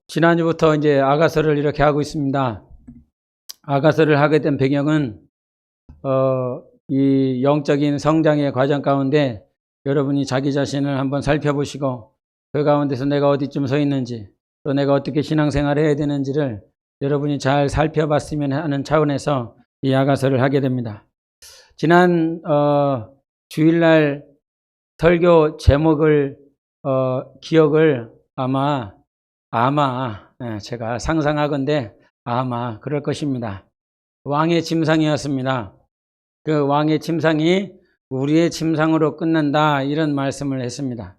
지난주부터 이제 아가서를 이렇게 하고 있습니다. 아가서를 하게 된 배경은, 이 영적인 성장의 과정 가운데 여러분이 자기 자신을 한번 살펴보시고 그 가운데서 내가 어디쯤 서 있는지 또 내가 어떻게 신앙생활을 해야 되는지를 여러분이 잘 살펴봤으면 하는 차원에서 이 아가서를 하게 됩니다. 지난 주일날 설교 제목을 기억을 아마 제가 상상하건대 아마 그럴 것입니다. 왕의 침상이었습니다. 그 왕의 침상이 우리의 침상으로 끝난다, 이런 말씀을 했습니다.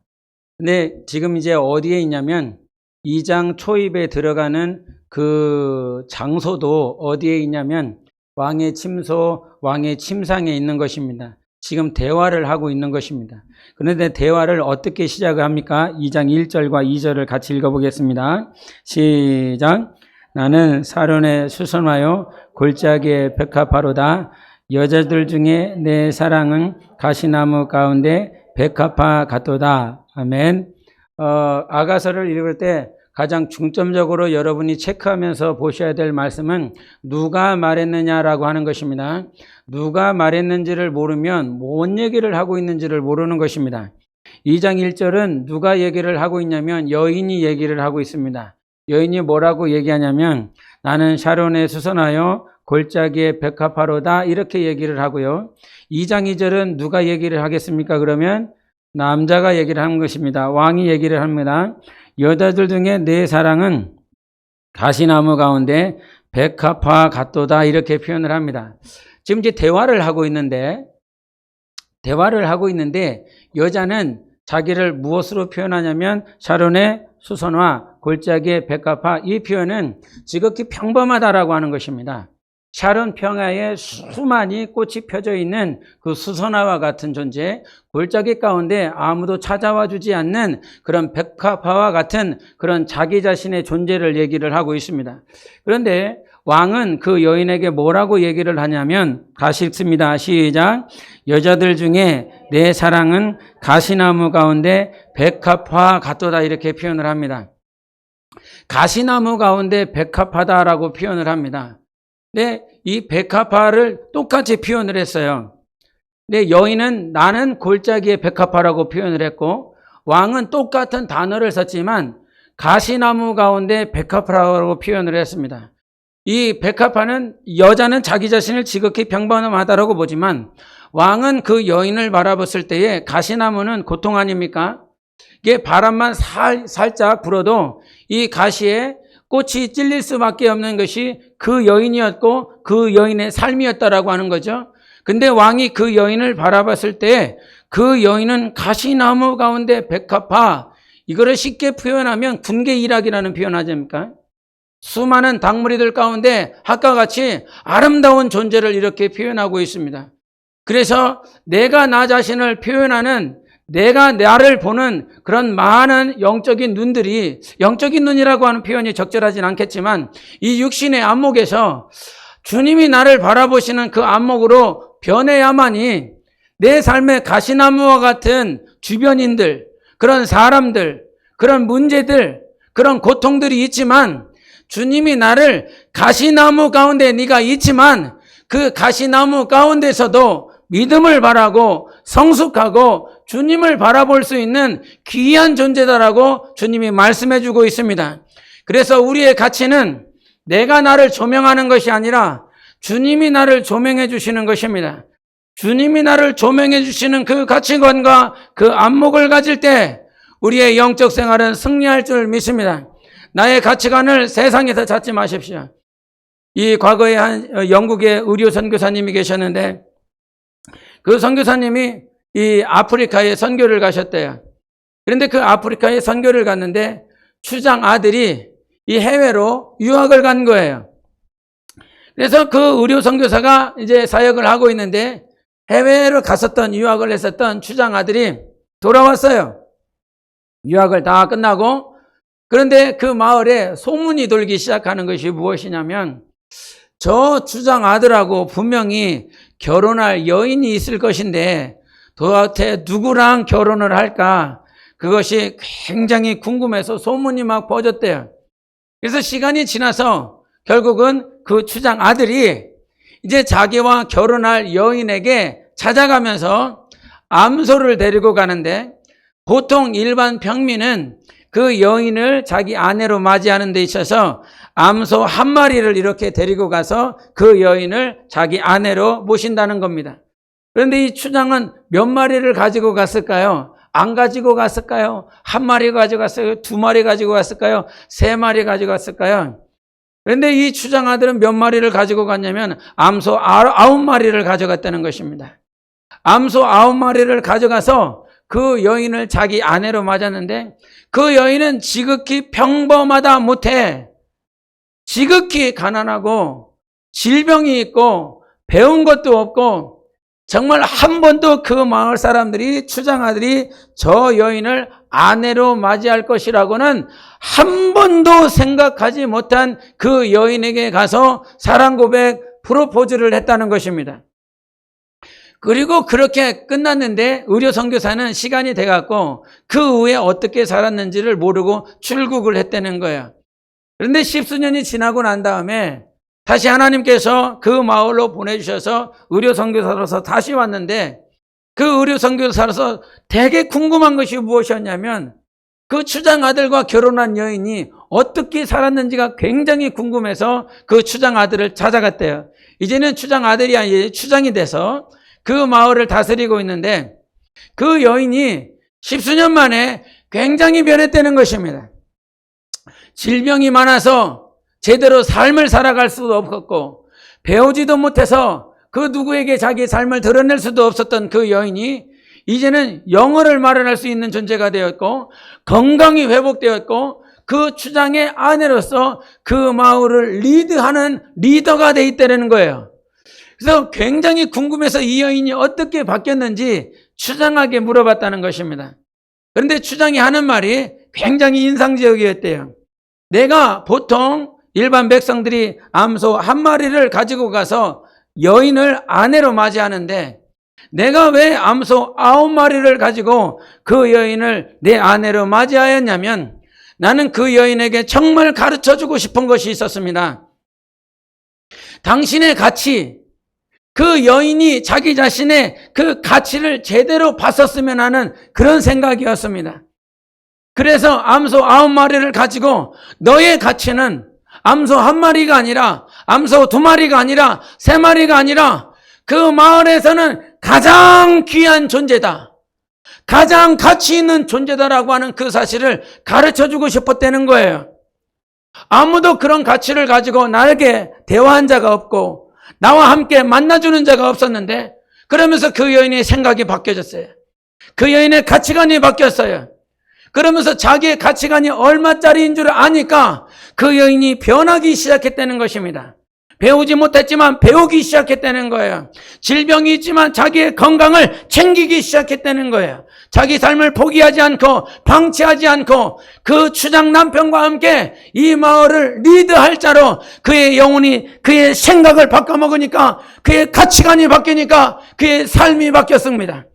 근데 지금 이제 어디에 있냐면 2장 초입에 들어가는 그 장소도 어디에 있냐면 왕의 침소, 왕의 침상에 있는 것입니다. 지금 대화를 하고 있는 것입니다. 그런데 대화를 어떻게 시작을 합니까? 2장 1절과 2절을 같이 읽어보겠습니다. 시작. 나는 사론에 수선하여 골짜기에 백합화로다. 여자들 중에 내 사랑은 가시나무 가운데 백합화 같도다. 아멘. 아가서를 읽을 때 가장 중점적으로 여러분이 체크하면서 보셔야 될 말씀은 누가 말했느냐라고 하는 것입니다. 누가 말했는지를 모르면 뭔 얘기를 하고 있는지를 모르는 것입니다. 2장 1절은 누가 얘기를 하고 있냐면 여인이 얘기를 하고 있습니다. 여인이 뭐라고 얘기하냐면 나는 샤론에 수선하여 골짜기에 백합화로다, 이렇게 얘기를 하고요. 2장 2절은 누가 얘기를 하겠습니까? 그러면 남자가 얘기를 하는 것입니다. 왕이 얘기를 합니다. 여자들 중에 내 사랑은 가시나무 가운데 백합화 같도다, 이렇게 표현을 합니다. 지금 이제 대화를 하고 있는데 여자는 자기를 무엇으로 표현하냐면 샤론의 수선화, 골짜기의 백합화, 이 표현은 지극히 평범하다라고 하는 것입니다. 샤론 평야에 수많이 꽃이 펴져 있는 그 수선화와 같은 존재, 골짜기 가운데 아무도 찾아와 주지 않는 그런 백합화와 같은 그런 자기 자신의 존재를 얘기를 하고 있습니다. 그런데 왕은 그 여인에게 뭐라고 얘기를 하냐면 다시 읽습니다. 시작. 여자들 중에 내 사랑은 가시나무 가운데 백합화 같도다, 이렇게 표현을 합니다. 가시나무 가운데 백합화다라고 표현을 합니다. 네, 이 백합화를 똑같이 표현을 했어요. 네, 여인은 나는 골짜기의 백합화라고 표현을 했고, 왕은 똑같은 단어를 썼지만 가시나무 가운데 백합화라고 표현을 했습니다. 이 백합화는, 여자는 자기 자신을 지극히 평범하다라고 보지만 왕은 그 여인을 바라봤을 때에 가시나무는 고통 아닙니까? 이게 바람만 살짝 불어도 이 가시에 꽃이 찔릴 수밖에 없는 것이 그 여인이었고 그 여인의 삶이었다라고 하는 거죠. 근데 왕이 그 여인을 바라봤을 때 그 여인은 가시나무 가운데 백합화, 이거를 쉽게 표현하면 군계일학이라는 표현 하지 않습니까? 수많은 닭무리들 가운데 아까 같이 아름다운 존재를 이렇게 표현하고 있습니다. 그래서 내가 나 자신을 표현하는, 내가 나를 보는 그런 많은 영적인 눈들이, 영적인 눈이라고 하는 표현이 적절하진 않겠지만 이 육신의 안목에서 주님이 나를 바라보시는 그 안목으로 변해야만이 내 삶의 가시나무와 같은 주변인들, 그런 사람들, 그런 문제들, 그런 고통들이 있지만 주님이 나를 가시나무 가운데 네가 있지만 그 가시나무 가운데서도 믿음을 바라고 성숙하고 주님을 바라볼 수 있는 귀한 존재다라고 주님이 말씀해 주고 있습니다. 그래서 우리의 가치는 내가 나를 조명하는 것이 아니라 주님이 나를 조명해 주시는 것입니다. 주님이 나를 조명해 주시는 그 가치관과 그 안목을 가질 때 우리의 영적 생활은 승리할 줄 믿습니다. 나의 가치관을 세상에서 찾지 마십시오. 이 과거에 한 영국의 의료 선교사님이 계셨는데 그 선교사님이 이 아프리카에 선교를 가셨대요. 그런데 그 아프리카에 선교를 갔는데 추장 아들이 이 해외로 유학을 간 거예요. 그래서 그 의료 선교사가 이제 사역을 하고 있는데 해외로 갔었던, 유학을 했었던 추장 아들이 돌아왔어요. 유학을 다 끝나고. 그런데 그 마을에 소문이 돌기 시작하는 것이 무엇이냐면 저 추장 아들하고 분명히 결혼할 여인이 있을 것인데 도대체 누구랑 결혼을 할까? 그것이 굉장히 궁금해서 소문이 막 퍼졌대요. 그래서 시간이 지나서 결국은 그 추장 아들이 이제 자기와 결혼할 여인에게 찾아가면서 암소를 데리고 가는데, 보통 일반 평민은 그 여인을 자기 아내로 맞이하는 데 있어서 암소 한 마리를 이렇게 데리고 가서 그 여인을 자기 아내로 모신다는 겁니다. 그런데 이 추장은 몇 마리를 가지고 갔을까요? 안 가지고 갔을까요? 한 마리 가지고 갔을까요? 두 마리 가지고 갔을까요? 세 마리 가지고 갔을까요? 그런데 이 추장 아들은 몇 마리를 가지고 갔냐면 암소 9마리를 가져갔다는 것입니다. 암소 9마리를 가져가서 그 여인을 자기 아내로 맞았는데, 그 여인은 지극히 평범하다 못해 지극히 가난하고 질병이 있고 배운 것도 없고, 정말 한 번도 그 마을 사람들이, 추장 아들이 저 여인을 아내로 맞이할 것이라고는 한 번도 생각하지 못한 그 여인에게 가서 사랑 고백, 프로포즈를 했다는 것입니다. 그리고 그렇게 끝났는데 의료 선교사는 시간이 돼갖고 그 후에 어떻게 살았는지를 모르고 출국을 했다는 거예요. 그런데 십수년이 지나고 난 다음에 다시 하나님께서 그 마을로 보내주셔서 의료 선교사로서 다시 왔는데, 그 의료 선교사로서 되게 궁금한 것이 무엇이었냐면 그 추장 아들과 결혼한 여인이 어떻게 살았는지가 굉장히 궁금해서 그 추장 아들을 찾아갔대요. 이제는 추장 아들이 아니라 추장이 돼서 그 마을을 다스리고 있는데, 그 여인이 십수년 만에 굉장히 변했다는 것입니다. 질병이 많아서 제대로 삶을 살아갈 수도 없었고, 배우지도 못해서 그 누구에게 자기 삶을 드러낼 수도 없었던 그 여인이 이제는 영어를 말할 수 있는 존재가 되었고, 건강이 회복되었고, 그 추장의 아내로서 그 마을을 리드하는 리더가 돼 있다는 거예요. 그래서 굉장히 궁금해서 이 여인이 어떻게 바뀌었는지 추장에게 물어봤다는 것입니다. 그런데 추장이 하는 말이 굉장히 인상적이었대요. 내가 보통 일반 백성들이 암소 한 마리를 가지고 가서 여인을 아내로 맞이하는데, 내가 왜 암소 9마리를 가지고 그 여인을 내 아내로 맞이하였냐면, 나는 그 여인에게 정말 가르쳐주고 싶은 것이 있었습니다. 당신의 가치, 그 여인이 자기 자신의 그 가치를 제대로 봤었으면 하는 그런 생각이었습니다. 그래서 암소 9마리를 가지고 너의 가치는 암소 1마리가 아니라, 암소 2마리가 아니라, 3마리가 아니라 그 마을에서는 가장 귀한 존재다, 가장 가치 있는 존재다라고 하는 그 사실을 가르쳐주고 싶었다는 거예요. 아무도 그런 가치를 가지고 나에게 대화한 자가 없고 나와 함께 만나주는 자가 없었는데, 그러면서 그 여인의 생각이 바뀌어졌어요. 그 여인의 가치관이 바뀌었어요. 그러면서 자기의 가치관이 얼마짜리인 줄 아니까 그 여인이 변하기 시작했다는 것입니다. 배우지 못했지만 배우기 시작했다는 거예요. 질병이 있지만 자기의 건강을 챙기기 시작했다는 거예요. 자기 삶을 포기하지 않고 방치하지 않고 그 추장 남편과 함께 이 마을을 리드할 자로 그의 영혼이, 그의 생각을 바꿔먹으니까, 그의 가치관이 바뀌니까 그의 삶이 바뀌었습니다.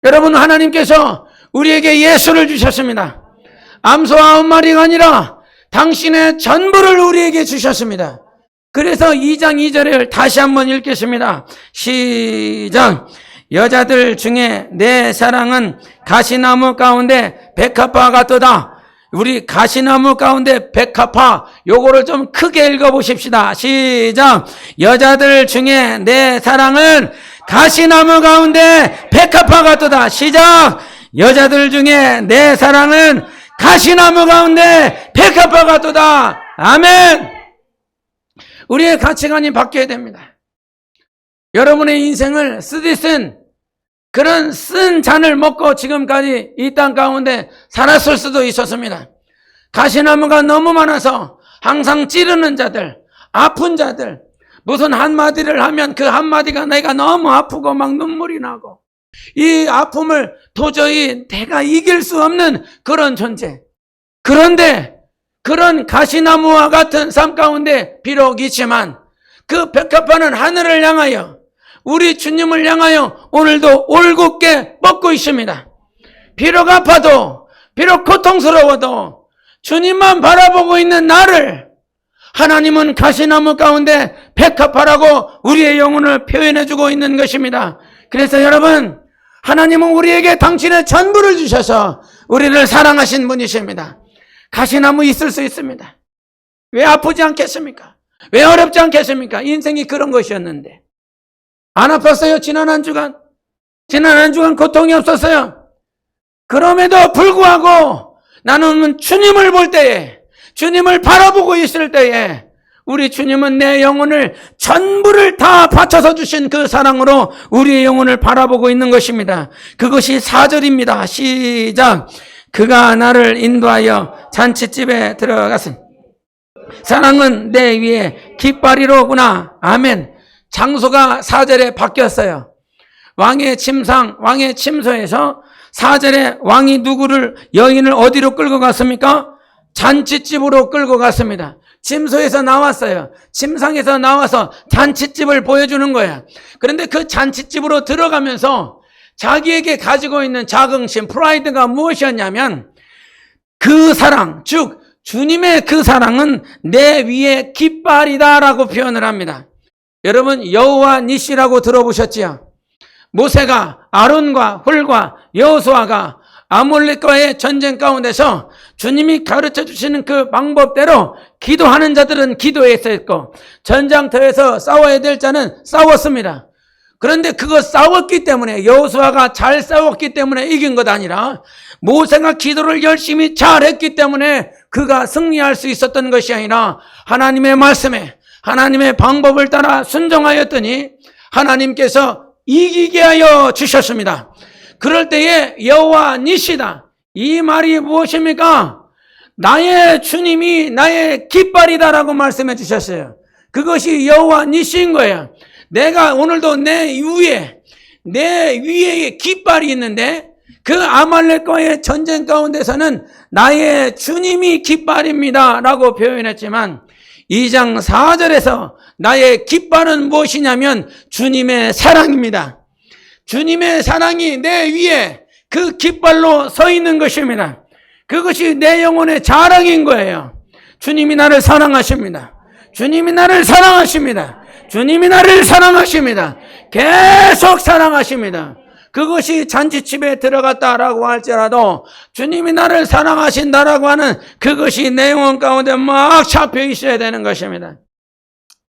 여러분, 하나님께서 우리에게 예수를 주셨습니다. 암소 9마리가 아니라 당신의 전부를 우리에게 주셨습니다. 그래서 2장 2절을 다시 한번 읽겠습니다. 시작. 여자들 중에 내 사랑은 가시나무 가운데 백합화 같도다. 우리 가시나무 가운데 백합화, 요거를 좀 크게 읽어보십시다. 시작. 여자들 중에 내 사랑은 가시나무 가운데 백합화 같도다. 시작. 여자들 중에 내 사랑은 가시나무 가운데 백합화 같도다. 아멘. 우리의 가치관이 바뀌어야 됩니다. 여러분의 인생을 쓰디쓴 그런 쓴 잔을 먹고 지금까지 이 땅 가운데 살았을 수도 있었습니다. 가시나무가 너무 많아서 항상 찌르는 자들, 아픈 자들, 무슨 한마디를 하면 그 한마디가 내가 너무 아프고 막 눈물이 나고, 이 아픔을 도저히 내가 이길 수 없는 그런 존재. 그런데 그런 가시나무와 같은 삶 가운데 비록 있지만 그 백합화는 하늘을 향하여, 우리 주님을 향하여 오늘도 올곧게 뻗고 있습니다. 비록 아파도, 비록 고통스러워도 주님만 바라보고 있는 나를 하나님은 가시나무 가운데 백합화라고 우리의 영혼을 표현해주고 있는 것입니다. 그래서 여러분, 하나님은 우리에게 당신의 전부를 주셔서 우리를 사랑하신 분이십니다. 가시나무 있을 수 있습니다. 왜 아프지 않겠습니까? 왜 어렵지 않겠습니까? 인생이 그런 것이었는데. 안 아팠어요? 지난 한 주간 고통이 없었어요. 그럼에도 불구하고 나는 주님을 볼 때에, 주님을 바라보고 있을 때에 우리 주님은 내 영혼을 전부를 다 바쳐서 주신 그 사랑으로 우리의 영혼을 바라보고 있는 것입니다. 그것이 4절입니다. 시작. 그가 나를 인도하여 잔치집에 들어갔습니다. 사랑은 내 위에 깃발이로구나. 아멘. 장소가 4절에 바뀌었어요. 왕의 침상, 왕의 침소에서 4절에 왕이 여인을 어디로 끌고 갔습니까? 잔치집으로 끌고 갔습니다. 침소에서 나왔어요. 침상에서 나와서 잔치집을 보여주는 거예요. 그런데 그 잔치집으로 들어가면서 자기에게 가지고 있는 자긍심, 프라이드가 무엇이었냐면 그 사랑, 즉 주님의 그 사랑은 내 위에 깃발이다라고 표현을 합니다. 여러분, 여호와 니시라고 들어보셨지요? 모세가 아론과 홀과 여호수아가 아몰렉과의 전쟁 가운데서 주님이 가르쳐 주시는 그 방법대로 기도하는 자들은 기도했었고 전장터에서 싸워야 될 자는 싸웠습니다. 그런데 그거 싸웠기 때문에, 여호수아가 잘 싸웠기 때문에 이긴 것 아니라 모세가 기도를 열심히 잘했기 때문에 그가 승리할 수 있었던 것이 아니라 하나님의 말씀에, 하나님의 방법을 따라 순종하였더니 하나님께서 이기게 하여 주셨습니다. 그럴 때에 여호와 니시다, 이 말이 무엇입니까? 나의 주님이 나의 깃발이다라고 말씀해 주셨어요. 그것이 여호와 니시인 거예요. 내가 오늘도 내 위에 깃발이 있는데 그 아말렉과의 전쟁 가운데서는 나의 주님이 깃발입니다 라고 표현했지만 2장 4절에서 나의 깃발은 무엇이냐면 주님의 사랑입니다. 주님의 사랑이 내 위에 그 깃발로 서 있는 것입니다. 그것이 내 영혼의 자랑인 거예요. 주님이 나를 사랑하십니다. 주님이 나를 사랑하십니다. 주님이 나를 사랑하십니다. 계속 사랑하십니다. 그것이 잔치집에 들어갔다라고 할지라도 주님이 나를 사랑하신다라고 하는 그것이 내 영혼 가운데 막 잡혀 있어야 되는 것입니다.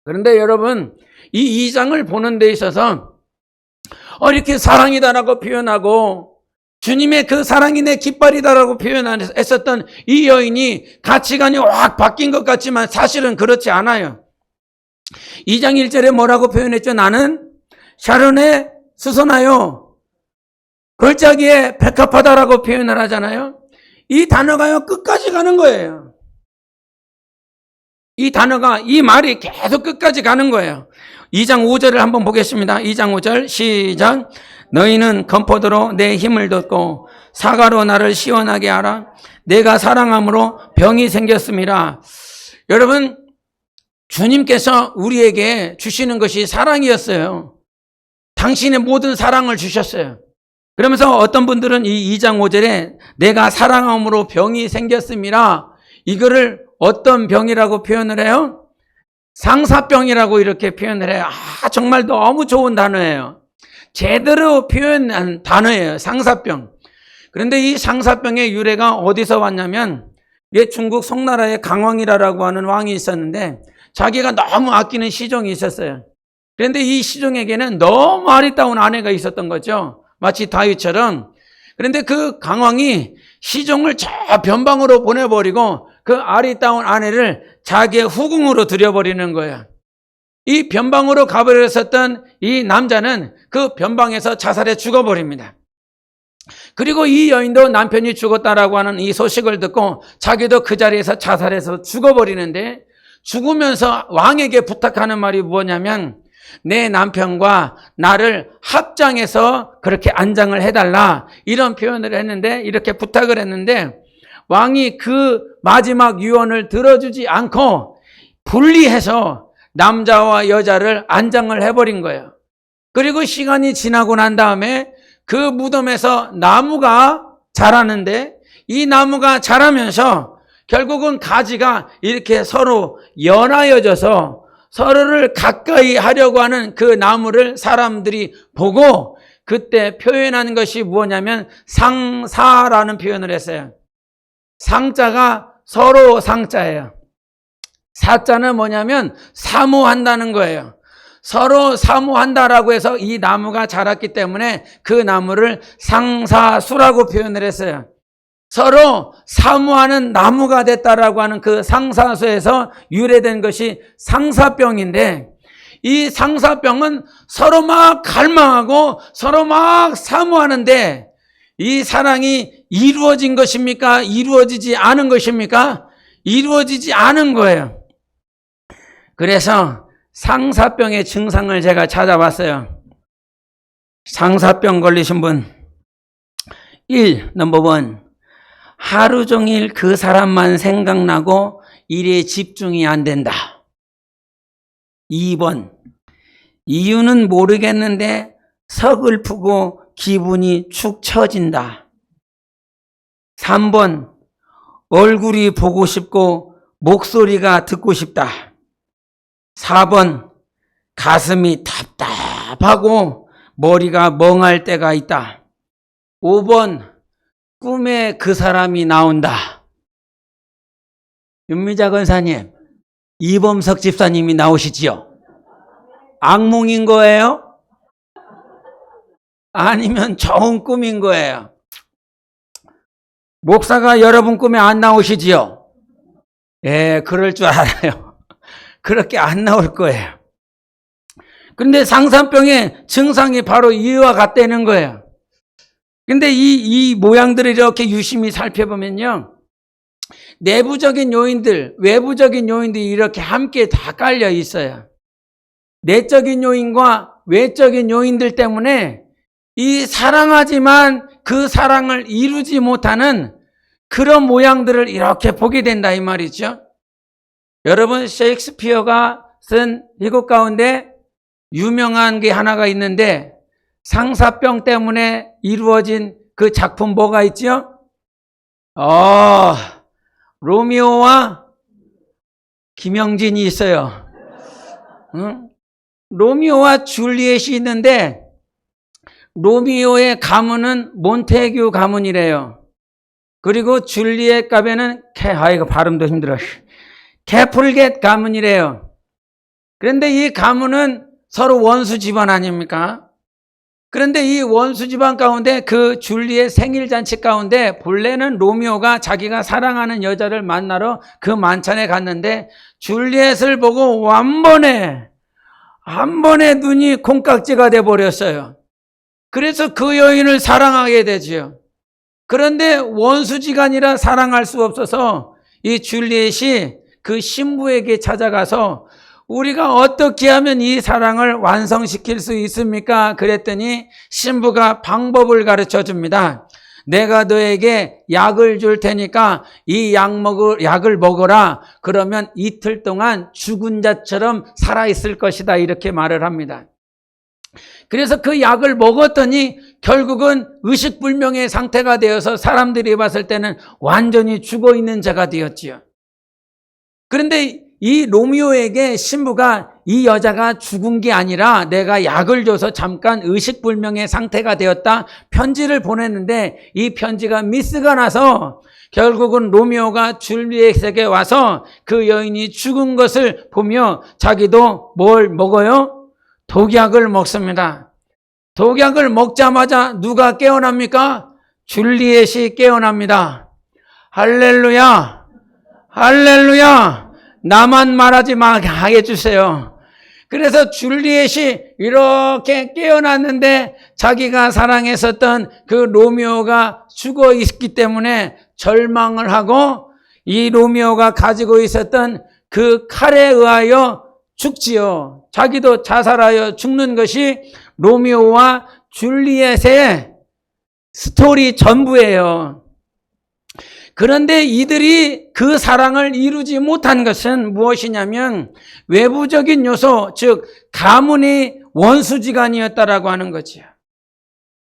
그런데 여러분, 이 2장을 보는 데 있어서 이렇게 사랑이다라고 표현하고 주님의 그 사랑이 내 깃발이다라고 표현했었던 이 여인이 가치관이 확 바뀐 것 같지만 사실은 그렇지 않아요. 2장 1절에 뭐라고 표현했죠? 나는 샤론에 수선하여 골짜기에 백합하다라고 표현을 하잖아요. 이 단어가요 끝까지 가는 거예요. 이 말이 계속 끝까지 가는 거예요. 2장 5절을 한번 보겠습니다. 2장 5절 시작. 너희는 건포도로 내 힘을 뒀고 사과로 나를 시원하게 하라. 내가 사랑함으로 병이 생겼음이라. 여러분, 주님께서 우리에게 주시는 것이 사랑이었어요. 당신의 모든 사랑을 주셨어요. 그러면서 어떤 분들은 이 2장 5절에 내가 사랑함으로 병이 생겼음이라, 이거를 어떤 병이라고 표현을 해요? 상사병이라고 이렇게 표현을 해요. 정말 너무 좋은 단어예요. 제대로 표현한 단어예요. 상사병. 그런데 이 상사병의 유래가 어디서 왔냐면, 중국 송나라의 강왕이라고 하는 왕이 있었는데 자기가 너무 아끼는 시종이 있었어요. 그런데 이 시종에게는 너무 아리따운 아내가 있었던 거죠. 마치 다윗처럼. 그런데 그 강왕이 시종을 저 변방으로 보내버리고 그 아리따운 아내를 자기의 후궁으로 들여버리는 거예요. 이 변방으로 가버렸었던 이 남자는 그 변방에서 자살해 죽어버립니다. 그리고 이 여인도 남편이 죽었다라고 하는 이 소식을 듣고 자기도 그 자리에서 자살해서 죽어버리는데, 죽으면서 왕에게 부탁하는 말이 뭐냐면 내 남편과 나를 합장해서 그렇게 안장을 해달라, 이런 표현을 했는데, 이렇게 부탁을 했는데 왕이 그 마지막 유언을 들어주지 않고 분리해서 남자와 여자를 안장을 해버린 거예요. 그리고 시간이 지나고 난 다음에 그 무덤에서 나무가 자라는데 이 나무가 자라면서 결국은 가지가 이렇게 서로 연하여져서 서로를 가까이 하려고 하는 그 나무를 사람들이 보고 그때 표현한 것이 뭐냐면 상사라는 표현을 했어요. 상자가 서로 상자예요. 사자는 뭐냐면 사모한다는 거예요. 서로 사모한다라고 해서 이 나무가 자랐기 때문에 그 나무를 상사수라고 표현을 했어요. 서로 사모하는 나무가 됐다라고 하는 그 상사수에서 유래된 것이 상사병인데 이 상사병은 서로 막 갈망하고 서로 막 사모하는데 이 사랑이 이루어진 것입니까? 이루어지지 않은 것입니까? 이루어지지 않은 거예요. 그래서 상사병의 증상을 제가 찾아봤어요. 상사병 걸리신 분 1. 넘버 1. 하루 종일 그 사람만 생각나고 일에 집중이 안 된다. 2번. 이유는 모르겠는데 서글프고 기분이 축 처진다. 3번. 얼굴이 보고 싶고 목소리가 듣고 싶다. 4번. 가슴이 답답하고 머리가 멍할 때가 있다. 5번. 꿈에 그 사람이 나온다. 윤미자 권사님, 이범석 집사님이 나오시지요? 악몽인 거예요? 아니면 좋은 꿈인 거예요? 목사가 여러분 꿈에 안 나오시지요? 예, 그럴 줄 알아요. 그렇게 안 나올 거예요. 근데 상사병의 증상이 바로 이와 같다는 거예요. 근데 이 모양들을 이렇게 유심히 살펴보면요. 내부적인 요인들, 외부적인 요인들이 이렇게 함께 다 깔려 있어요. 내적인 요인과 외적인 요인들 때문에 이 사랑하지만 그 사랑을 이루지 못하는 그런 모양들을 이렇게 보게 된다 이 말이죠. 여러분 셰익스피어가 쓴 미국 가운데 유명한 게 하나가 있는데 상사병 때문에 이루어진 그 작품 뭐가 있죠? 로미오와 김영진이 있어요. 응? 로미오와 줄리엣이 있는데 로미오의 가문은 몬테규 가문이래요. 그리고 줄리엣 가문은 이거 발음도 힘들어. 캐플겟 가문이래요. 그런데 이 가문은 서로 원수 집안 아닙니까? 그런데 이 원수 집안 가운데 그 줄리의 생일잔치 가운데 본래는 로미오가 자기가 사랑하는 여자를 만나러 그 만찬에 갔는데 줄리엣을 보고 한 번에 눈이 콩깍지가 돼버렸어요. 그래서 그 여인을 사랑하게 되지요. 그런데 원수지간이라 사랑할 수 없어서 이 줄리엣이 그 신부에게 찾아가서 우리가 어떻게 하면 이 사랑을 완성시킬 수 있습니까? 그랬더니 신부가 방법을 가르쳐 줍니다. 내가 너에게 약을 줄 테니까 이 약을 먹어라. 그러면 이틀 동안 죽은 자처럼 살아있을 것이다. 이렇게 말을 합니다. 그래서 그 약을 먹었더니 결국은 의식불명의 상태가 되어서 사람들이 봤을 때는 완전히 죽어있는 자가 되었지요. 그런데 이 로미오에게 신부가 이 여자가 죽은 게 아니라 내가 약을 줘서 잠깐 의식불명의 상태가 되었다 편지를 보냈는데 이 편지가 미스가 나서 결국은 로미오가 줄리엣에게 와서 그 여인이 죽은 것을 보며 자기도 뭘 먹어요? 독약을 먹습니다. 독약을 먹자마자 누가 깨어납니까? 줄리엣이 깨어납니다. 할렐루야! 할렐루야! 나만 말하지 마게 해주세요. 그래서 줄리엣이 이렇게 깨어났는데 자기가 사랑했었던 그 로미오가 죽어 있기 때문에 절망을 하고 이 로미오가 가지고 있었던 그 칼에 의하여 죽지요. 자기도 자살하여 죽는 것이 로미오와 줄리엣의 스토리 전부예요. 그런데 이들이 그 사랑을 이루지 못한 것은 무엇이냐면 외부적인 요소, 즉 가문이 원수지간이었다라고 하는 거죠.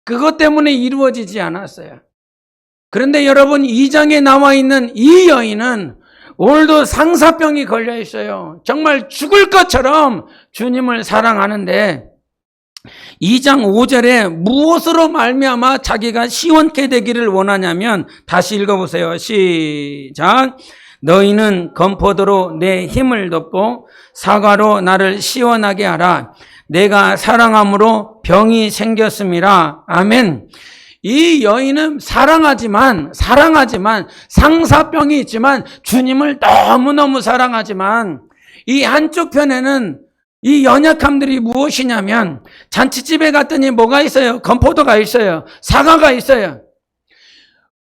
그것 때문에 이루어지지 않았어요. 그런데 여러분 2장에 나와 있는 이 여인은 오늘도 상사병이 걸려 있어요. 정말 죽을 것처럼 주님을 사랑하는데 2장 5절에 무엇으로 말미암아 자기가 시원케 되기를 원하냐면, 다시 읽어보세요. 시작. 너희는 건포도로 내 힘을 덮고 사과로 나를 시원하게 하라. 내가 사랑함으로 병이 생겼음이라. 아멘. 이 여인은 사랑하지만 상사병이 있지만 주님을 너무너무 사랑하지만 이 한쪽 편에는 이 연약함들이 무엇이냐면, 잔치집에 갔더니 뭐가 있어요? 건포도가 있어요. 사과가 있어요.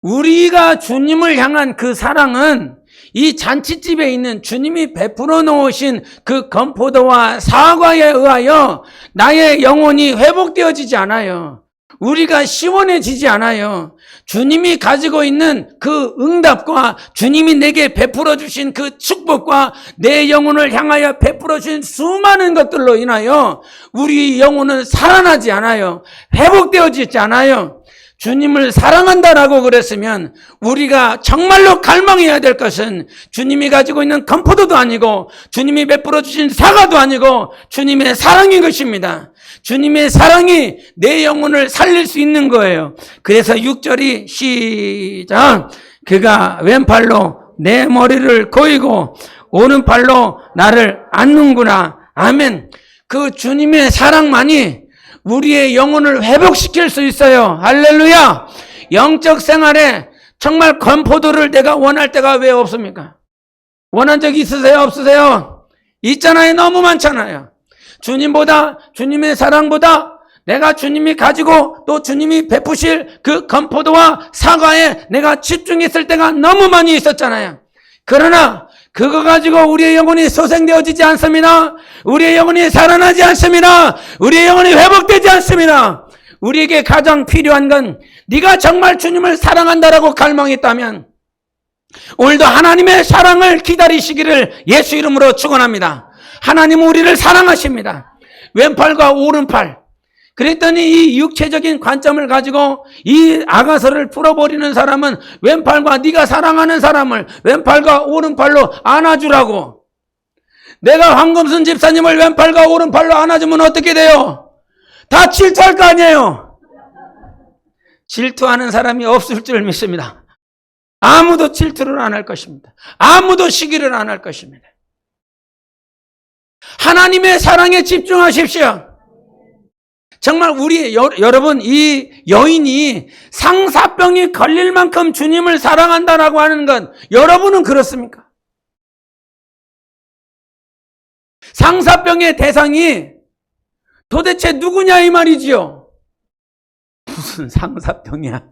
우리가 주님을 향한 그 사랑은 이 잔치집에 있는 주님이 베풀어 놓으신 그 건포도와 사과에 의하여 나의 영혼이 회복되어지지 않아요. 우리가 시원해지지 않아요. 주님이 가지고 있는 그 응답과 주님이 내게 베풀어 주신 그 축복과 내 영혼을 향하여 베풀어 주신 수많은 것들로 인하여 우리 영혼은 살아나지 않아요. 회복되어지지 않아요. 주님을 사랑한다라고 그랬으면 우리가 정말로 갈망해야 될 것은 주님이 가지고 있는 건포도도 아니고 주님이 베풀어 주신 사과도 아니고 주님의 사랑인 것입니다. 주님의 사랑이 내 영혼을 살릴 수 있는 거예요. 그래서 6절이 시작. 그가 왼팔로 내 머리를 고이고 오른팔로 나를 안는구나. 아멘. 그 주님의 사랑만이 우리의 영혼을 회복시킬 수 있어요. 할렐루야. 영적 생활에 정말 건포도를 내가 원할 때가 왜 없습니까? 원한 적 있으세요? 없으세요? 있잖아요. 너무 많잖아요. 주님보다, 주님의 사랑보다 내가 주님이 가지고 또 주님이 베푸실 그 건포도와 사과에 내가 집중했을 때가 너무 많이 있었잖아요. 그러나 그거 가지고 우리의 영혼이 소생되어지지 않습니다. 우리의 영혼이 살아나지 않습니다. 우리의 영혼이 회복되지 않습니다. 우리에게 가장 필요한 건, 네가 정말 주님을 사랑한다라고 갈망했다면 오늘도 하나님의 사랑을 기다리시기를 예수 이름으로 축원합니다. 하나님은 우리를 사랑하십니다. 왼팔과 오른팔. 그랬더니 이 육체적인 관점을 가지고 이 아가서를 풀어버리는 사람은 왼팔과 네가 사랑하는 사람을 왼팔과 오른팔로 안아주라고. 내가 황금순 집사님을 왼팔과 오른팔로 안아주면 어떻게 돼요? 다 질투할 거 아니에요. 질투하는 사람이 없을 줄 믿습니다. 아무도 질투를 안 할 것입니다. 아무도 시기를 안 할 것입니다. 하나님의 사랑에 집중하십시오. 정말 여러분, 이 여인이 상사병이 걸릴 만큼 주님을 사랑한다라고 하는 건 여러분은 그렇습니까? 상사병의 대상이 도대체 누구냐 이 말이지요. 무슨 상사병이야.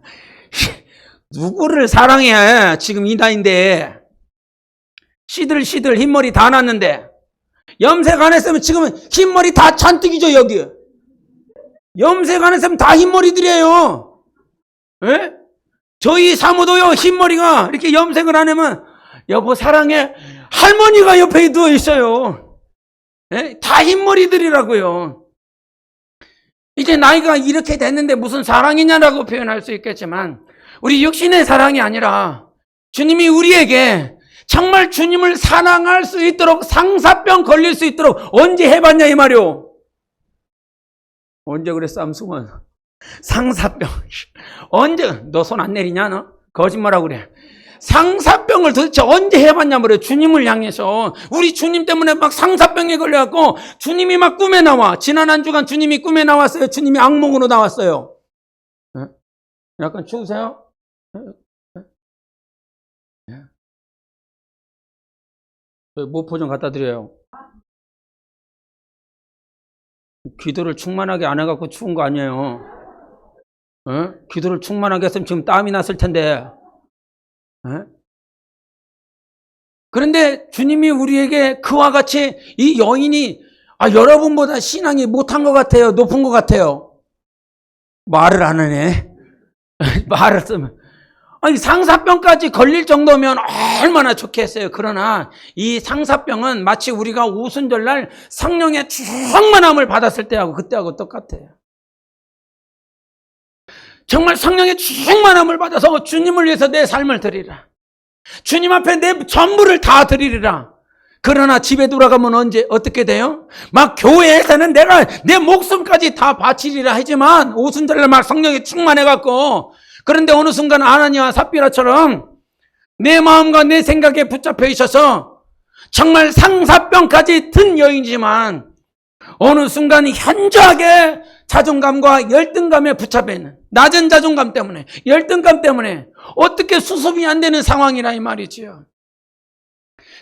누구를 사랑해야 해? 지금 이 나이인데. 시들 흰머리 다 났는데. 염색 안 했으면 지금은 흰머리 다 잔뜩이죠, 여기. 염색 안 했으면 다 흰머리들이에요. 예? 저희 사모도요, 흰머리가 이렇게 염색을 안 하면, 여보 사랑해. 할머니가 옆에 누워 있어요. 예? 다 흰머리들이라고요. 이제 나이가 이렇게 됐는데 무슨 사랑이냐라고 표현할 수 있겠지만, 우리 육신의 사랑이 아니라 주님이 우리에게 정말 주님을 사랑할 수 있도록, 상사병 걸릴 수 있도록 언제 해봤냐 이 말이오. 언제 그랬어, 암승원? 상사병. 언제? 너 손 안 내리냐, 너? 거짓말하고 그래. 상사병을 도대체 언제 해봤냐 말이에요. 주님을 향해서. 우리 주님 때문에 막 상사병에 걸려갖고 주님이 막 꿈에 나와. 지난 한 주간 주님이 꿈에 나왔어요. 주님이 악몽으로 나왔어요. 네? 약간 추우세요? 네? 모포 좀 갖다 드려요. 기도를 충만하게 안 해갖고 추운 거 아니에요. 어? 기도를 충만하게 했으면 지금 땀이 났을 텐데. 어? 그런데 주님이 우리에게 그와 같이 이 여인이 여러분보다 신앙이 못한 것 같아요? 높은 것 같아요? 말을 안 하네. 말을 쓰면. 상사병까지 걸릴 정도면 얼마나 좋겠어요. 그러나 이 상사병은 마치 우리가 오순절날 성령의 충만함을 받았을 때하고 그때하고 똑같아요. 정말 성령의 충만함을 받아서 주님을 위해서 내 삶을 드리라. 주님 앞에 내 전부를 다 드리리라. 그러나 집에 돌아가면 언제 어떻게 돼요? 막 교회에서는 내가 내 목숨까지 다 바치리라 하지만 오순절날 막 성령이 충만해갖고, 그런데 어느 순간 아나니아와 삽비라처럼 내 마음과 내 생각에 붙잡혀 있어서 정말 상사병까지 든 여인이지만 어느 순간 현저하게 자존감과 열등감에 붙잡혀 있는, 낮은 자존감 때문에, 열등감 때문에 어떻게 수습이 안 되는 상황이라 이 말이지요.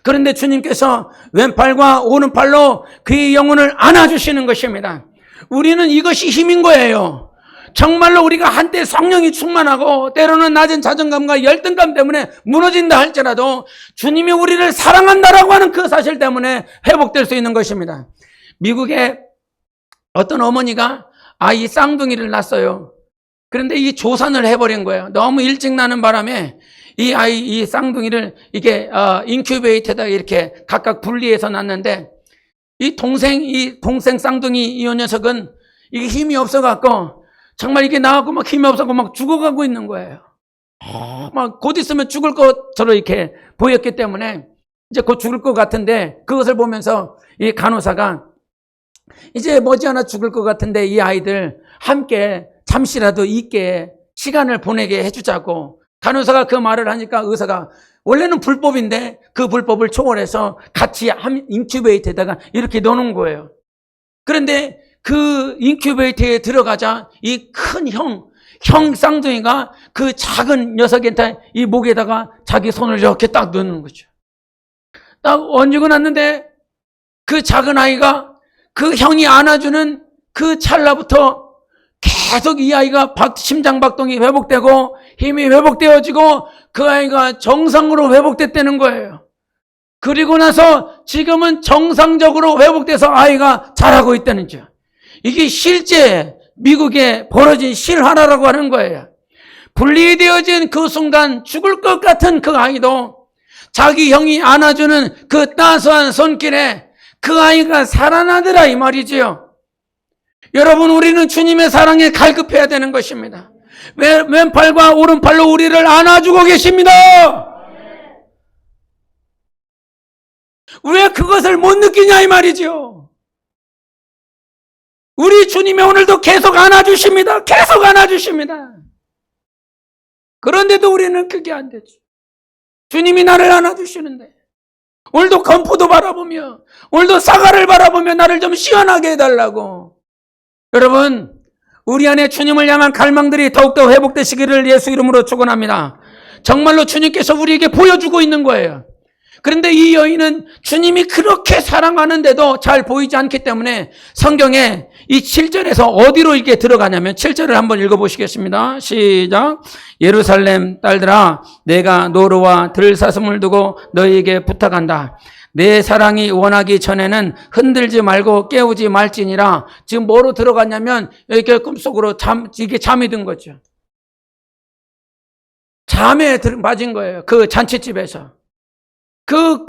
그런데 주님께서 왼팔과 오른팔로 그의 영혼을 안아주시는 것입니다. 우리는 이것이 힘인 거예요. 정말로 우리가 한때 성령이 충만하고 때로는 낮은 자존감과 열등감 때문에 무너진다 할지라도 주님이 우리를 사랑한다라고 하는 그 사실 때문에 회복될 수 있는 것입니다. 미국에 어떤 어머니가 아이 쌍둥이를 낳았어요. 그런데 이 조산을 해버린 거예요. 너무 일찍 나는 바람에 이 쌍둥이를 이게 인큐베이터에다가 이렇게 각각 분리해서 낳는데 이 동생 쌍둥이 이 녀석은 이게 힘이 없어갖고 정말 이게 나가고 막 힘이 없어서 막 죽어가고 있는 거예요. 막 곧 있으면 죽을 것처럼 이렇게 보였기 때문에 이제 곧 죽을 것 같은데 그것을 보면서 이 간호사가 이제 머지않아 죽을 것 같은데 이 아이들 함께 잠시라도 있게 시간을 보내게 해주자고 간호사가 그 말을 하니까 의사가 원래는 불법인데 그 불법을 초월해서 같이 인큐베이터에다가 이렇게 넣는 거예요. 그런데 그 인큐베이터에 들어가자 이 큰 형 쌍둥이가 그 작은 녀석한테 이 목에다가 자기 손을 이렇게 딱 넣는 거죠. 딱 얹고 났는데 그 작은 아이가 그 형이 안아주는 그 찰나부터 계속 이 아이가 심장박동이 회복되고 힘이 회복되어지고 그 아이가 정상으로 회복됐다는 거예요. 그리고 나서 지금은 정상적으로 회복돼서 아이가 자라고 있다는 거죠. 이게 실제 미국에 벌어진 실화라고 하는 거예요. 분리되어진 그 순간 죽을 것 같은 그 아이도 자기 형이 안아주는 그 따스한 손길에 그 아이가 살아나더라 이 말이지요. 여러분, 우리는 주님의 사랑에 갈급해야 되는 것입니다. 왼팔과 오른팔로 우리를 안아주고 계십니다. 왜 그것을 못 느끼냐 이 말이죠. 우리 주님이 오늘도 계속 안아주십니다. 계속 안아주십니다. 그런데도 우리는 그게 안 되죠. 주님이 나를 안아주시는데 오늘도 건포도 바라보며 오늘도 사과를 바라보며 나를 좀 시원하게 해달라고. 여러분, 우리 안에 주님을 향한 갈망들이 더욱더 회복되시기를 예수 이름으로 축원합니다. 정말로 주님께서 우리에게 보여주고 있는 거예요. 그런데 이 여인은 주님이 그렇게 사랑하는데도 잘 보이지 않기 때문에 성경에 이 7절에서 어디로 이게 들어가냐면 7절을 한번 읽어보시겠습니다. 시작. 예루살렘 딸들아, 내가 노루와 들사슴을 두고 너희에게 부탁한다. 내 사랑이 원하기 전에는 흔들지 말고 깨우지 말지니라. 지금 뭐로 들어갔냐면 이렇게 꿈속으로 이게 잠이 든 거죠. 잠에 빠진 거예요. 그 잔치집에서.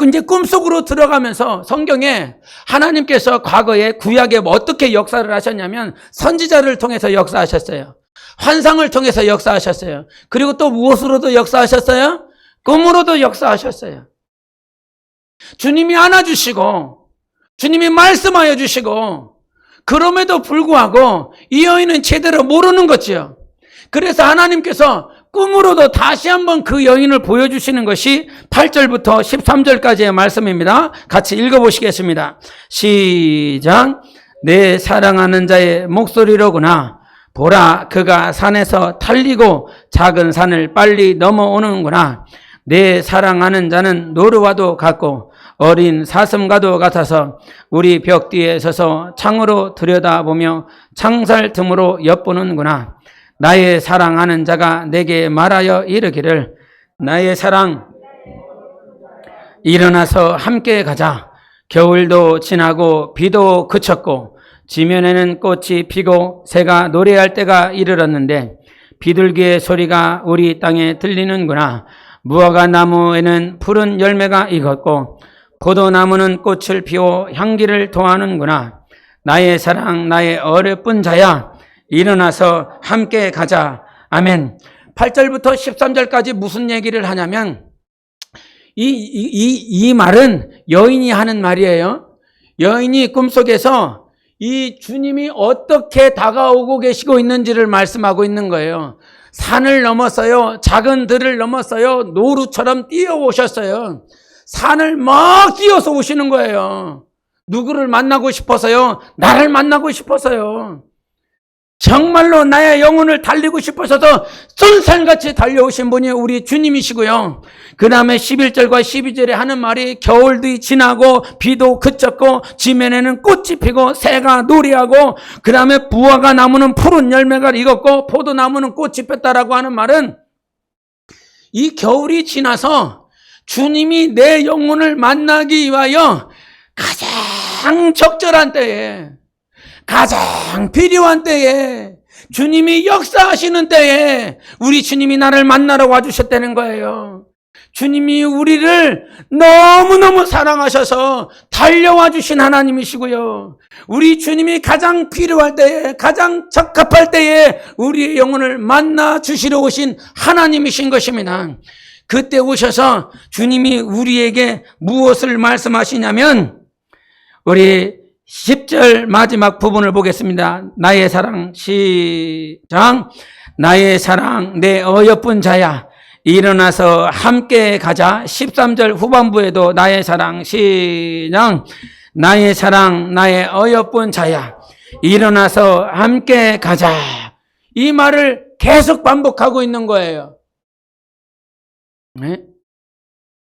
이제 꿈속으로 들어가면서 성경에 하나님께서 과거에 구약에 어떻게 역사를 하셨냐면 선지자를 통해서 역사하셨어요. 환상을 통해서 역사하셨어요. 그리고 또 무엇으로도 역사하셨어요? 꿈으로도 역사하셨어요. 주님이 안아주시고 주님이 말씀하여 주시고 그럼에도 불구하고 이 여인은 제대로 모르는 거지요. 그래서 하나님께서 꿈으로도 다시 한번 그 여인을 보여주시는 것이 8절부터 13절까지의 말씀입니다. 같이 읽어보시겠습니다. 시작. 내 사랑하는 자의 목소리로구나. 보라, 그가 산에서 탈리고 작은 산을 빨리 넘어오는구나. 내 사랑하는 자는 노루와도 같고 어린 사슴과도 같아서 우리 벽 뒤에 서서 창으로 들여다보며 창살 틈으로 엿보는구나. 나의 사랑하는 자가 내게 말하여 이르기를 나의 사랑 일어나서 함께 가자. 겨울도 지나고 비도 그쳤고 지면에는 꽃이 피고 새가 노래할 때가 이르렀는데 비둘기의 소리가 우리 땅에 들리는구나. 무화과 나무에는 푸른 열매가 익었고 포도나무는 꽃을 피워 향기를 토하는구나. 나의 사랑, 나의 어여쁜 자야, 일어나서 함께 가자. 아멘. 8절부터 13절까지 무슨 얘기를 하냐면 이 말은 여인이 하는 말이에요. 여인이 꿈속에서 이 주님이 어떻게 다가오고 계시고 있는지를 말씀하고 있는 거예요. 산을 넘었어요. 작은 들을 넘었어요. 노루처럼 뛰어오셨어요. 산을 막 뛰어서 오시는 거예요. 누구를 만나고 싶어서요? 나를 만나고 싶어서요. 정말로 나의 영혼을 달리고 싶어서도 쏜살같이 달려오신 분이 우리 주님이시고요. 그 다음에 11절과 12절에 하는 말이 겨울도 지나고 비도 그쳤고 지면에는 꽃이 피고 새가 노래하고 그 다음에 무화과 나무는 푸른 열매가 익었고 포도나무는 꽃이 폈다라고 하는 말은 이 겨울이 지나서 주님이 내 영혼을 만나기 위하여 가장 적절한 때에 가장 필요한 때에 주님이 역사하시는 때에 우리 주님이 나를 만나러 와주셨다는 거예요. 주님이 우리를 너무너무 사랑하셔서 달려와 주신 하나님이시고요. 우리 주님이 가장 필요할 때에 가장 적합할 때에 우리의 영혼을 만나 주시러 오신 하나님이신 것입니다. 그때 오셔서 주님이 우리에게 무엇을 말씀하시냐면 우리 10절 마지막 부분을 보겠습니다. 나의 사랑 시작. 나의 사랑 내 어여쁜 자야 일어나서 함께 가자. 13절 후반부에도 나의 사랑 시작. 나의 사랑 나의 어여쁜 자야 일어나서 함께 가자. 이 말을 계속 반복하고 있는 거예요. 네?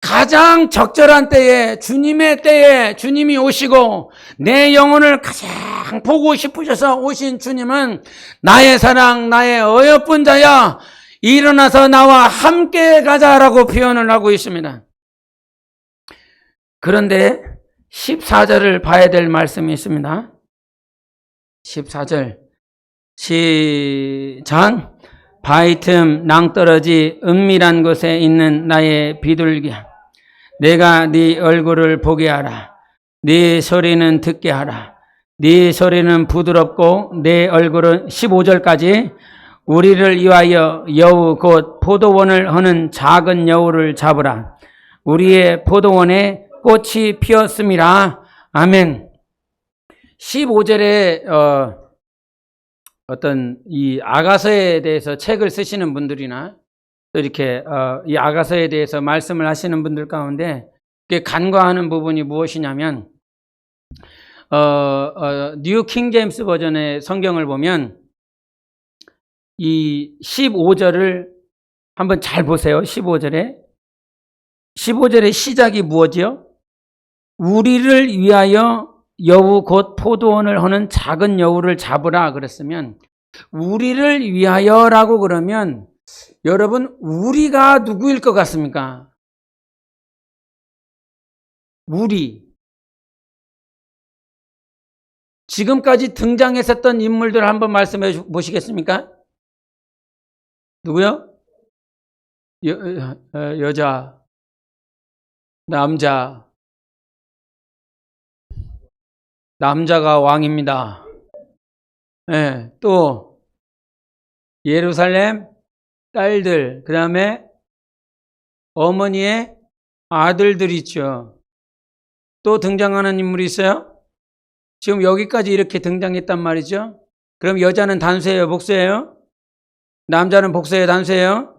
가장 적절한 때에 주님의 때에 주님이 오시고 내 영혼을 가장 보고 싶으셔서 오신 주님은 나의 사랑 나의 어여쁜 자야 일어나서 나와 함께 가자라고 표현을 하고 있습니다. 그런데 14절을 봐야 될 말씀이 있습니다. 14절 시작. 바위 틈 낭떠러지 은밀한 곳에 있는 나의 비둘기야 내가 네 얼굴을 보게 하라. 네 소리는 듣게 하라. 네 소리는 부드럽고 내 얼굴은 15절까지 우리를 위하여 여우 곧 포도원을 허는 작은 여우를 잡으라. 우리의 포도원에 꽃이 피었음이라. 아멘. 15절에 어떤 이 아가서에 대해서 책을 쓰시는 분들이나 또 이렇게 이 아가서에 대해서 말씀을 하시는 분들 가운데 간과하는 부분이 무엇이냐면 뉴 킹 제임스 버전의 성경을 보면 이 15절을 한번 잘 보세요. 15절의 시작이 무엇이요? 우리를 위하여 여우 곧 포도원을 허는 작은 여우를 잡으라 그랬으면 우리를 위하여라고 그러면 여러분 우리가 누구일 것 같습니까? 우리 지금까지 등장했었던 인물들 한번 말씀해 보시겠습니까? 누구요? 여자, 남자가 왕입니다. 네, 또 예루살렘 딸들, 그 다음에 어머니의 아들들 있죠. 또 등장하는 인물이 있어요? 지금 여기까지 이렇게 등장했단 말이죠. 그럼 여자는 단수예요, 복수예요? 남자는 복수예요, 단수예요?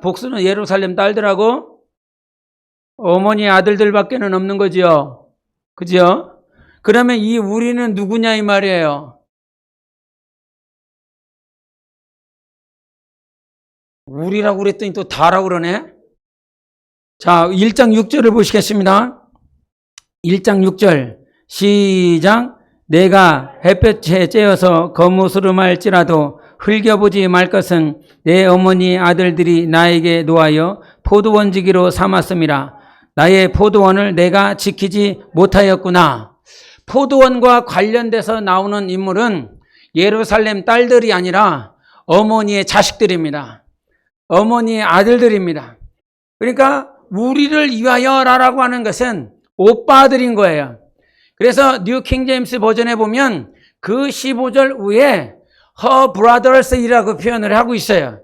복수는 예루살렘 딸들하고 어머니 아들들밖에는 없는 거죠. 그죠? 그러면 이 우리는 누구냐 이 말이에요. 우리라고 그랬더니 또 다라고 그러네. 자, 1장 6절을 보시겠습니다. 1장 6절 시작. 내가 햇볕에 쬐어서 거무스름할지라도 흘겨보지 말 것은 내 어머니 아들들이 나에게 노하여 포도원지기로 삼았음이라. 나의 포도원을 내가 지키지 못하였구나. 포도원과 관련돼서 나오는 인물은 예루살렘 딸들이 아니라 어머니의 자식들입니다. 어머니의 아들들입니다. 그러니까 우리를 위하여라고 하는 것은 오빠들인 거예요. 그래서 뉴 킹 제임스 버전에 보면 그 15절 후에 her brothers이라고 표현을 하고 있어요.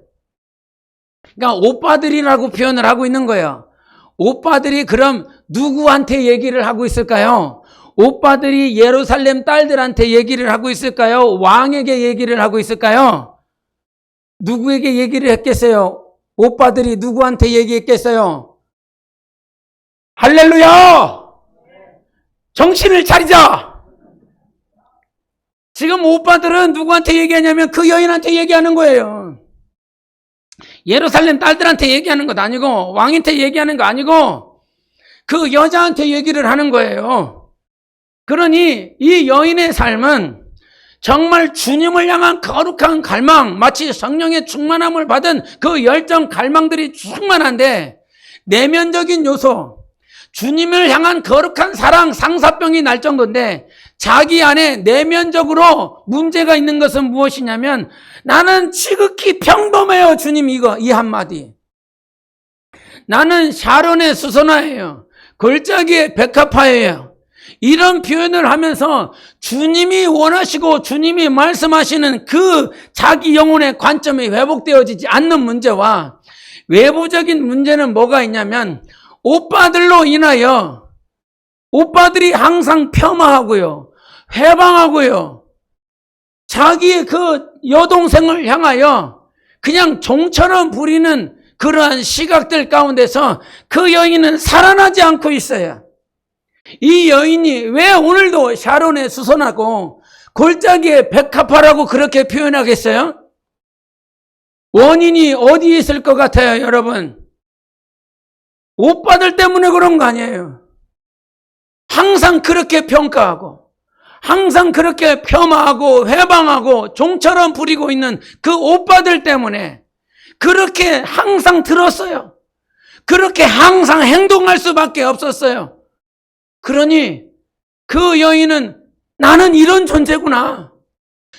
그러니까 오빠들이라고 표현을 하고 있는 거예요. 오빠들이 그럼 누구한테 얘기를 하고 있을까요? 오빠들이 예루살렘 딸들한테 얘기를 하고 있을까요? 왕에게 얘기를 하고 있을까요? 누구에게 얘기를 했겠어요? 오빠들이 누구한테 얘기했겠어요? 할렐루야! 정신을 차리자! 지금 오빠들은 누구한테 얘기하냐면 그 여인한테 얘기하는 거예요. 예루살렘 딸들한테 얘기하는 것 아니고 왕한테 얘기하는 거 아니고 그 여자한테 얘기를 하는 거예요. 그러니 이 여인의 삶은 정말 주님을 향한 거룩한 갈망, 마치 성령의 충만함을 받은 그 열정 갈망들이 충만한데 내면적인 요소, 주님을 향한 거룩한 사랑, 상사병이 날 정도인데 자기 안에 내면적으로 문제가 있는 것은 무엇이냐면 나는 지극히 평범해요. 주님 이 한마디. 나는 샤론의 수선화예요. 골짜기의 백합화예요. 이런 표현을 하면서 주님이 원하시고 주님이 말씀하시는 그 자기 영혼의 관점이 회복되어지지 않는 문제와 외부적인 문제는 뭐가 있냐면 오빠들로 인하여 오빠들이 항상 폄하하고요. 회방하고요. 자기의 그 여동생을 향하여 그냥 종처럼 부리는 그러한 시각들 가운데서 그 여인은 살아나지 않고 있어요. 이 여인이 왜 오늘도 샤론에 수선하고 골짜기에 백합화라고 그렇게 표현하겠어요? 원인이 어디에 있을 것 같아요, 여러분? 오빠들 때문에 그런 거 아니에요. 항상 그렇게 평가하고 항상 그렇게 폄하하고 회방하고 종처럼 부리고 있는 그 오빠들 때문에 그렇게 항상 들었어요. 그렇게 항상 행동할 수밖에 없었어요. 그러니 그 여인은 나는 이런 존재구나.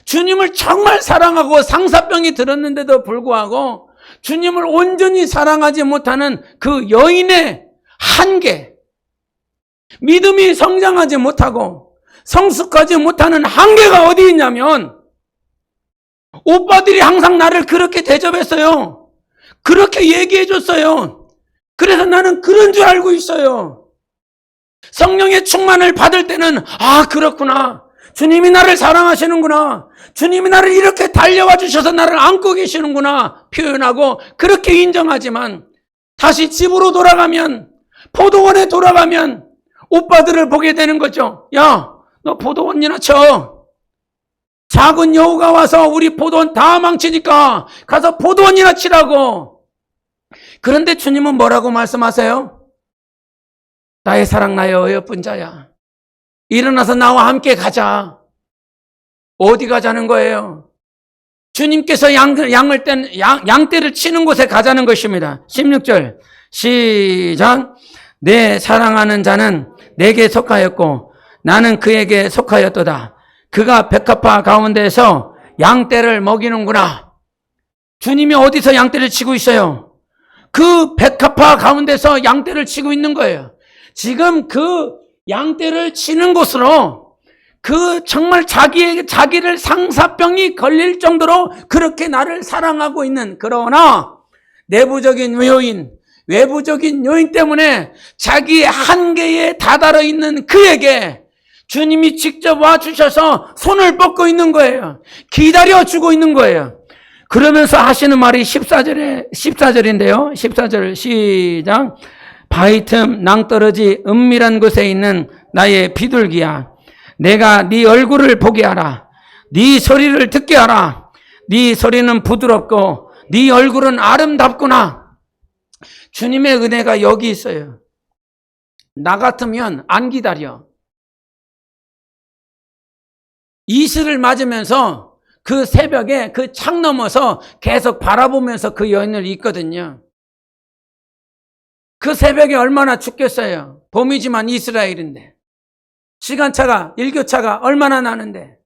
주님을 정말 사랑하고 상사병이 들었는데도 불구하고 주님을 온전히 사랑하지 못하는 그 여인의 한계, 믿음이 성장하지 못하고 성숙하지 못하는 한계가 어디 있냐면 오빠들이 항상 나를 그렇게 대접했어요. 그렇게 얘기해 줬어요. 그래서 나는 그런 줄 알고 있어요. 성령의 충만을 받을 때는 아 그렇구나. 주님이 나를 사랑하시는구나. 주님이 나를 이렇게 달려와 주셔서 나를 안고 계시는구나 표현하고 그렇게 인정하지만 다시 집으로 돌아가면 포도원에 돌아가면 오빠들을 보게 되는 거죠. 야, 너 포도원이나 쳐. 작은 여우가 와서 우리 포도원 다 망치니까 가서 포도원이나 치라고. 그런데 주님은 뭐라고 말씀하세요? 나의 사랑 나의 어여쁜 자야. 일어나서 나와 함께 가자. 어디 가자는 거예요? 주님께서 양떼를 치는 곳에 가자는 것입니다. 16절 시작. 내 사랑하는 자는 내게 속하였고 나는 그에게 속하였도다. 그가 백합화 가운데서 양떼를 먹이는구나. 주님이 어디서 양떼를 치고 있어요? 그 백합화 가운데서 양떼를 치고 있는 거예요. 지금 그 양떼를 치는 곳으로 그 정말 자기를 상사병이 걸릴 정도로 그렇게 나를 사랑하고 있는 그러나 내부적인 요인, 외부적인 요인 때문에 자기의 한계에 다다라 있는 그에게 주님이 직접 와주셔서 손을 뻗고 있는 거예요. 기다려주고 있는 거예요. 그러면서 하시는 말이 14절인데요. 14절 시작. 바위 틈 낭떠러지 은밀한 곳에 있는 나의 비둘기야. 내가 네 얼굴을 보게 하라. 네 소리를 듣게 하라. 네 소리는 부드럽고 네 얼굴은 아름답구나. 주님의 은혜가 여기 있어요. 나 같으면 안 기다려. 이슬을 맞으면서 그 새벽에 그 창 넘어서 계속 바라보면서 그 여인을 있거든요. 그 새벽에 얼마나 춥겠어요. 봄이지만 이스라엘인데. 시간차가, 일교차가 얼마나 나는데.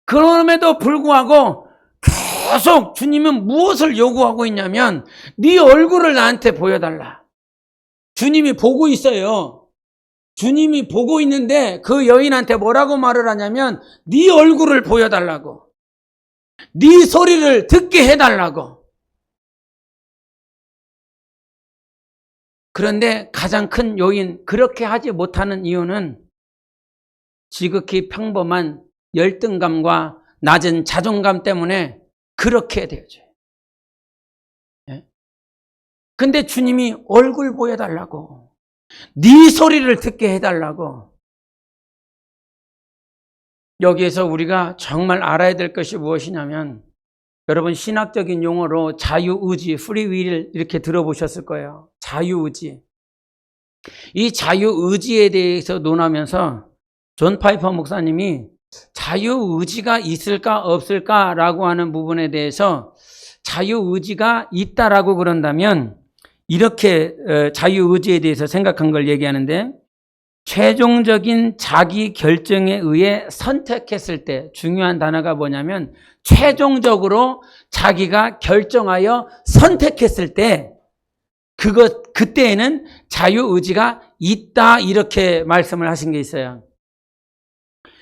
그럼에도 불구하고 계속 주님은 무엇을 요구하고 있냐면 네 얼굴을 나한테 보여달라. 주님이 보고 있어요. 주님이 보고 있는데 그 여인한테 뭐라고 말을 하냐면 네 얼굴을 보여달라고. 네 소리를 듣게 해달라고. 그런데 가장 큰 요인, 그렇게 하지 못하는 이유는 지극히 평범한 열등감과 낮은 자존감 때문에 그렇게 되어져요. 근데 주님이 얼굴 보여달라고, 네 소리를 듣게 해달라고. 여기에서 우리가 정말 알아야 될 것이 무엇이냐면, 여러분 신학적인 용어로 자유의지, 프리윌 이렇게 들어보셨을 거예요. 자유의지. 이 자유의지에 대해서 논하면서 존 파이퍼 목사님이 자유의지가 있을까 없을까라고 하는 부분에 대해서 자유의지가 있다라고 그런다면 이렇게 자유의지에 대해서 생각한 걸 얘기하는데, 최종적인 자기 결정에 의해 선택했을 때, 중요한 단어가 뭐냐면 최종적으로 자기가 결정하여 선택했을 때 그때에는 자유의지가 있다, 이렇게 말씀을 하신 게 있어요.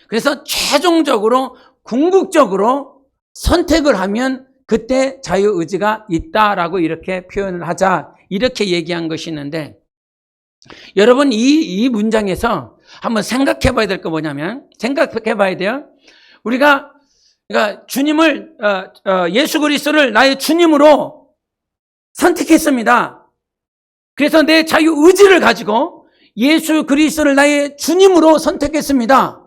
그래서 최종적으로 궁극적으로 선택을 하면 그때 자유의지가 있다라고 이렇게 표현을 하자, 이렇게 얘기한 것이 있는데, 여러분 이 문장에서 한번 생각해 봐야 될 거 뭐냐면, 생각해 봐야 돼요. 우리가 그러니까 주님을 예수 그리스도를 나의 주님으로 선택했습니다. 그래서 내 자유의지를 가지고 예수 그리스도를 나의 주님으로 선택했습니다.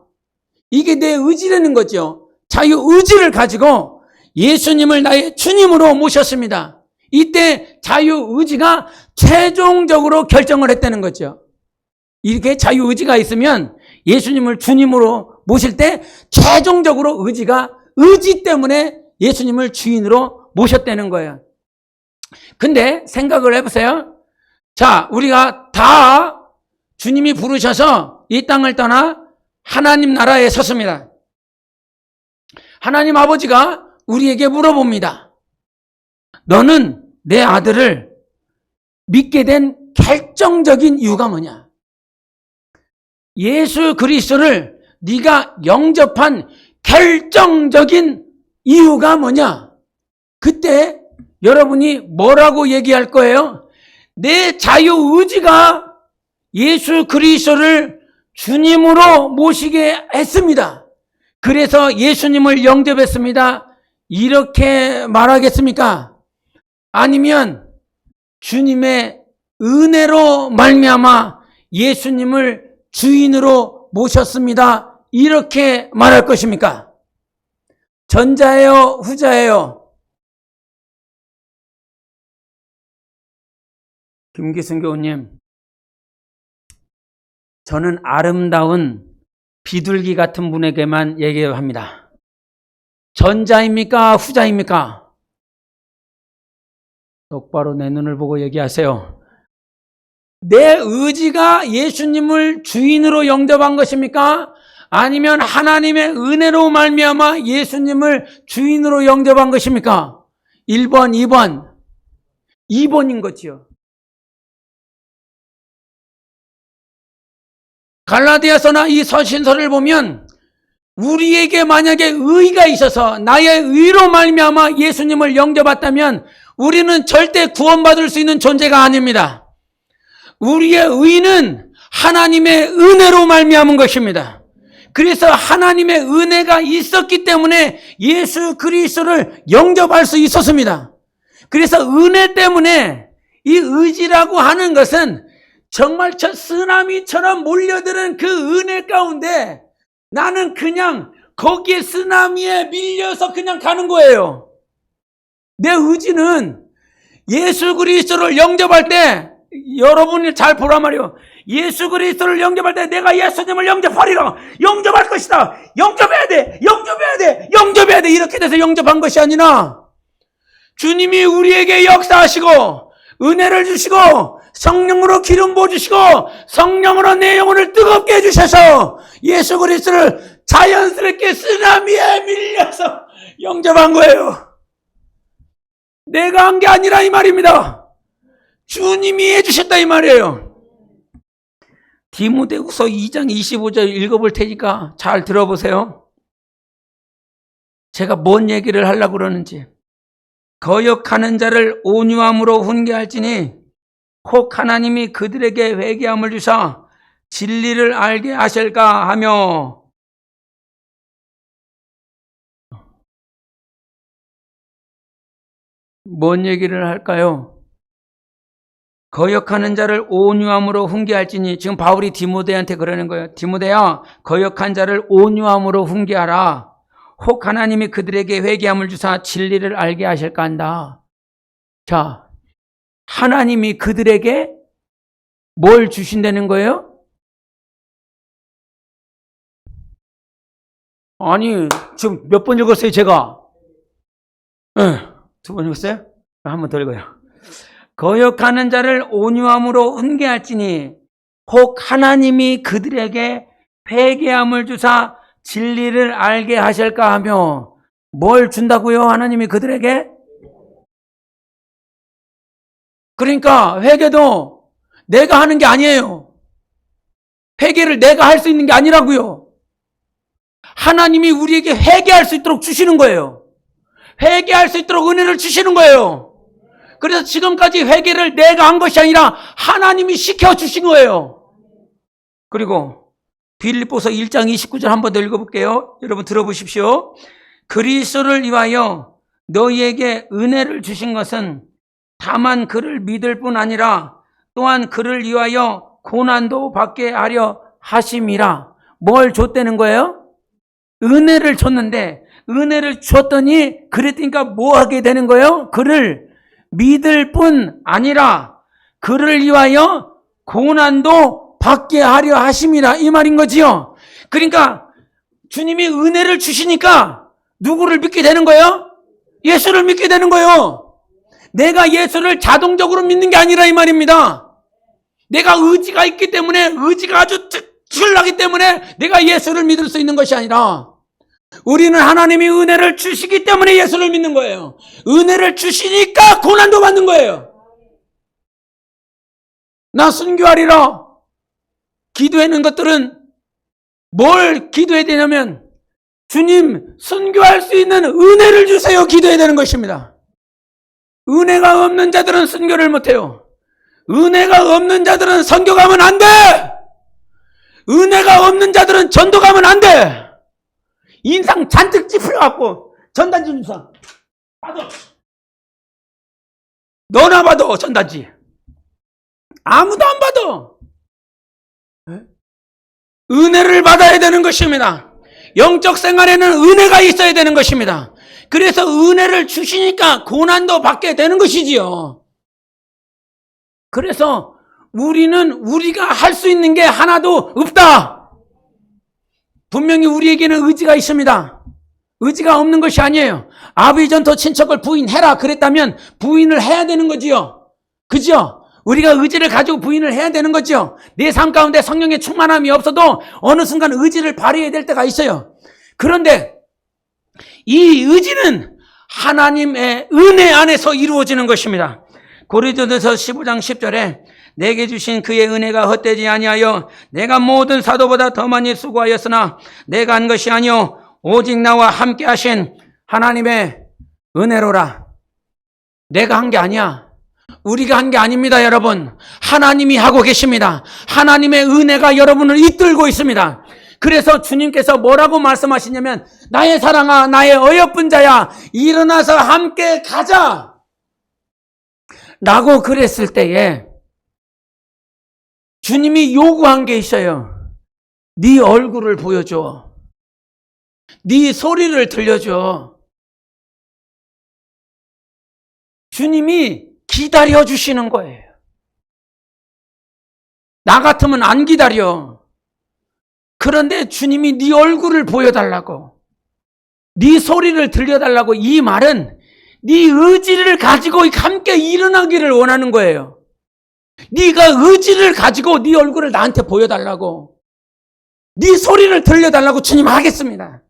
이게 내 의지라는 거죠. 자유의지를 가지고 예수님을 나의 주님으로 모셨습니다. 이때 자유의지가 최종적으로 결정을 했다는 거죠. 이렇게 자유의지가 있으면 예수님을 주님으로 모실 때 최종적으로 의지 때문에 예수님을 주인으로 모셨다는 거예요. 근데 생각을 해보세요. 자, 우리가 다 주님이 부르셔서 이 땅을 떠나 하나님 나라에 섰습니다. 하나님 아버지가 우리에게 물어봅니다. 너는 내 아들을 믿게 된 결정적인 이유가 뭐냐? 예수 그리스도를 네가 영접한 결정적인 이유가 뭐냐? 그때 여러분이 뭐라고 얘기할 거예요? 내 자유의지가 예수 그리스도를 주님으로 모시게 했습니다. 그래서 예수님을 영접했습니다. 이렇게 말하겠습니까? 아니면 주님의 은혜로 말미암아 예수님을 주인으로 모셨습니다, 이렇게 말할 것입니까? 전자예요, 후자예요? 김기순 교우님, 저는 아름다운 비둘기 같은 분에게만 얘기합니다. 전자입니까, 후자입니까? 똑바로 내 눈을 보고 얘기하세요. 내 의지가 예수님을 주인으로 영접한 것입니까? 아니면 하나님의 은혜로 말미암아 예수님을 주인으로 영접한 것입니까? 1번, 2번. 2번인 거지요. 갈라디아서나 이 서신서를 보면 우리에게 만약에 의가 있어서 나의 의로 말미암아 예수님을 영접했다면 우리는 절대 구원받을 수 있는 존재가 아닙니다. 우리의 의는 하나님의 은혜로 말미암은 것입니다. 그래서 하나님의 은혜가 있었기 때문에 예수 그리스도를 영접할 수 있었습니다. 그래서 은혜 때문에 이 의지라고 하는 것은 정말 저 쓰나미처럼 몰려드는 그 은혜 가운데 나는 그냥 거기에 쓰나미에 밀려서 그냥 가는 거예요. 내 의지는 예수 그리스도를 영접할 때, 여러분이 잘 보란 말이에요. 예수 그리스도를 영접할 때 내가 예수님을 영접하리라, 영접할 것이다, 영접해야 돼, 영접해야 돼, 영접해야 돼, 이렇게 돼서 영접한 것이 아니라 주님이 우리에게 역사하시고 은혜를 주시고 성령으로 기름 부어주시고 성령으로 내 영혼을 뜨겁게 해주셔서 예수 그리스도를 자연스럽게 쓰나미에 밀려서 영접한 거예요. 내가 한 게 아니라 이 말입니다. 주님이 해주셨다 이 말이에요. 디모데후서 2장 25절 읽어볼 테니까 잘 들어보세요. 제가 뭔 얘기를 하려고 그러는지. 거역하는 자를 온유함으로 훈계할지니 혹 하나님이 그들에게 회개함을 주사 진리를 알게 하실까 하며. 뭔 얘기를 할까요? 거역하는 자를 온유함으로 훈계할지니, 지금 바울이 디모데한테 그러는 거예요. 디모데야, 거역한 자를 온유함으로 훈계하라. 혹 하나님이 그들에게 회개함을 주사 진리를 알게 하실까 한다. 자, 하나님이 그들에게 뭘 주신다는 거예요? 아니, 지금 몇 번 읽었어요, 제가? 두 번 읽었어요? 한 번 더 읽어요. 거역하는 자를 온유함으로 훈계할지니 혹 하나님이 그들에게 회개함을 주사 진리를 알게 하실까 하며. 뭘 준다고요? 하나님이 그들에게? 그러니까 회개도 내가 하는 게 아니에요. 회개를 내가 할 수 있는 게 아니라고요. 하나님이 우리에게 회개할 수 있도록 주시는 거예요. 회개할 수 있도록 은혜를 주시는 거예요. 그래서 지금까지 회개를 내가 한 것이 아니라 하나님이 시켜주신 거예요. 그리고 빌립보서 1장 29절 한 번 더 읽어볼게요. 여러분 들어보십시오. 그리스도를 위하여 너희에게 은혜를 주신 것은 다만 그를 믿을 뿐 아니라 또한 그를 위하여 고난도 받게 하려 하심이라. 뭘 줬다는 거예요? 은혜를 줬는데, 은혜를 줬더니 그랬으니까 뭐 하게 되는 거예요? 그를 믿을 뿐 아니라 그를 위하여 고난도 받게 하려 하심이라, 이 말인 거지요. 그러니까 주님이 은혜를 주시니까 누구를 믿게 되는 거예요? 예수를 믿게 되는 거예요. 내가 예수를 자동적으로 믿는 게 아니라 이 말입니다. 내가 의지가 있기 때문에, 의지가 아주 특출나기 때문에 내가 예수를 믿을 수 있는 것이 아니라, 우리는 하나님이 은혜를 주시기 때문에 예수를 믿는 거예요. 은혜를 주시니까 고난도 받는 거예요. 나 순교하리라 기도하는 것들은 뭘 기도해야 되냐면, 주님 순교할 수 있는 은혜를 주세요 기도해야 되는 것입니다. 은혜가 없는 자들은 순교를 못해요. 은혜가 없는 자들은 선교 가면 안 돼. 은혜가 없는 자들은 전도 가면 안 돼. 인상 잔뜩 찌푸려갖고 전단지 주사 받아. 너나 받아. 전단지 아무도 안 받아. 은혜를 받아야 되는 것입니다. 영적 생활에는 은혜가 있어야 되는 것입니다. 그래서 은혜를 주시니까 고난도 받게 되는 것이지요. 그래서 우리는 우리가 할 수 있는 게 하나도 없다. 분명히 우리에게는 의지가 있습니다. 의지가 없는 것이 아니에요. 아비전토 친척을 부인해라 그랬다면 부인을 해야 되는 거지요. 그죠? 우리가 의지를 가지고 부인을 해야 되는 거죠. 내 삶 가운데 성령의 충만함이 없어도 어느 순간 의지를 발휘해야 될 때가 있어요. 그런데 이 의지는 하나님의 은혜 안에서 이루어지는 것입니다. 고린도전서 15장 10절에 내게 주신 그의 은혜가 헛되지 아니하여 내가 모든 사도보다 더 많이 수고하였으나 내가 한 것이 아니요 오직 나와 함께 하신 하나님의 은혜로라. 내가 한 게 아니야. 우리가 한 게 아닙니다, 여러분. 하나님이 하고 계십니다. 하나님의 은혜가 여러분을 이끌고 있습니다. 그래서 주님께서 뭐라고 말씀하시냐면, 나의 사랑아, 나의 어여쁜 자야, 일어나서 함께 가자 라고 그랬을 때에 주님이 요구한 게 있어요. 네 얼굴을 보여줘. 네 소리를 들려줘. 주님이 기다려주시는 거예요. 나 같으면 안 기다려. 그런데 주님이 네 얼굴을 보여달라고, 네 소리를 들려달라고, 이 말은 네 의지를 가지고 함께 일어나기를 원하는 거예요. 네가 의지를 가지고 네 얼굴을 나한테 보여달라고, 네 소리를 들려달라고 주님 하겠습니다.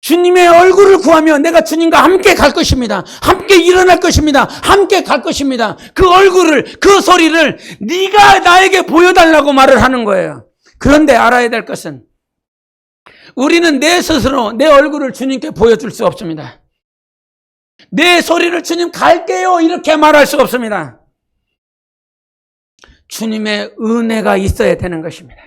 주님의 얼굴을 구하면 내가 주님과 함께 갈 것입니다. 함께 일어날 것입니다. 함께 갈 것입니다. 그 얼굴을, 그 소리를 네가 나에게 보여달라고 말을 하는 거예요. 그런데 알아야 될 것은, 우리는 내 스스로 내 얼굴을 주님께 보여줄 수 없습니다. 내 소리를 주님 갈게요 이렇게 말할 수 없습니다. 주님의 은혜가 있어야 되는 것입니다.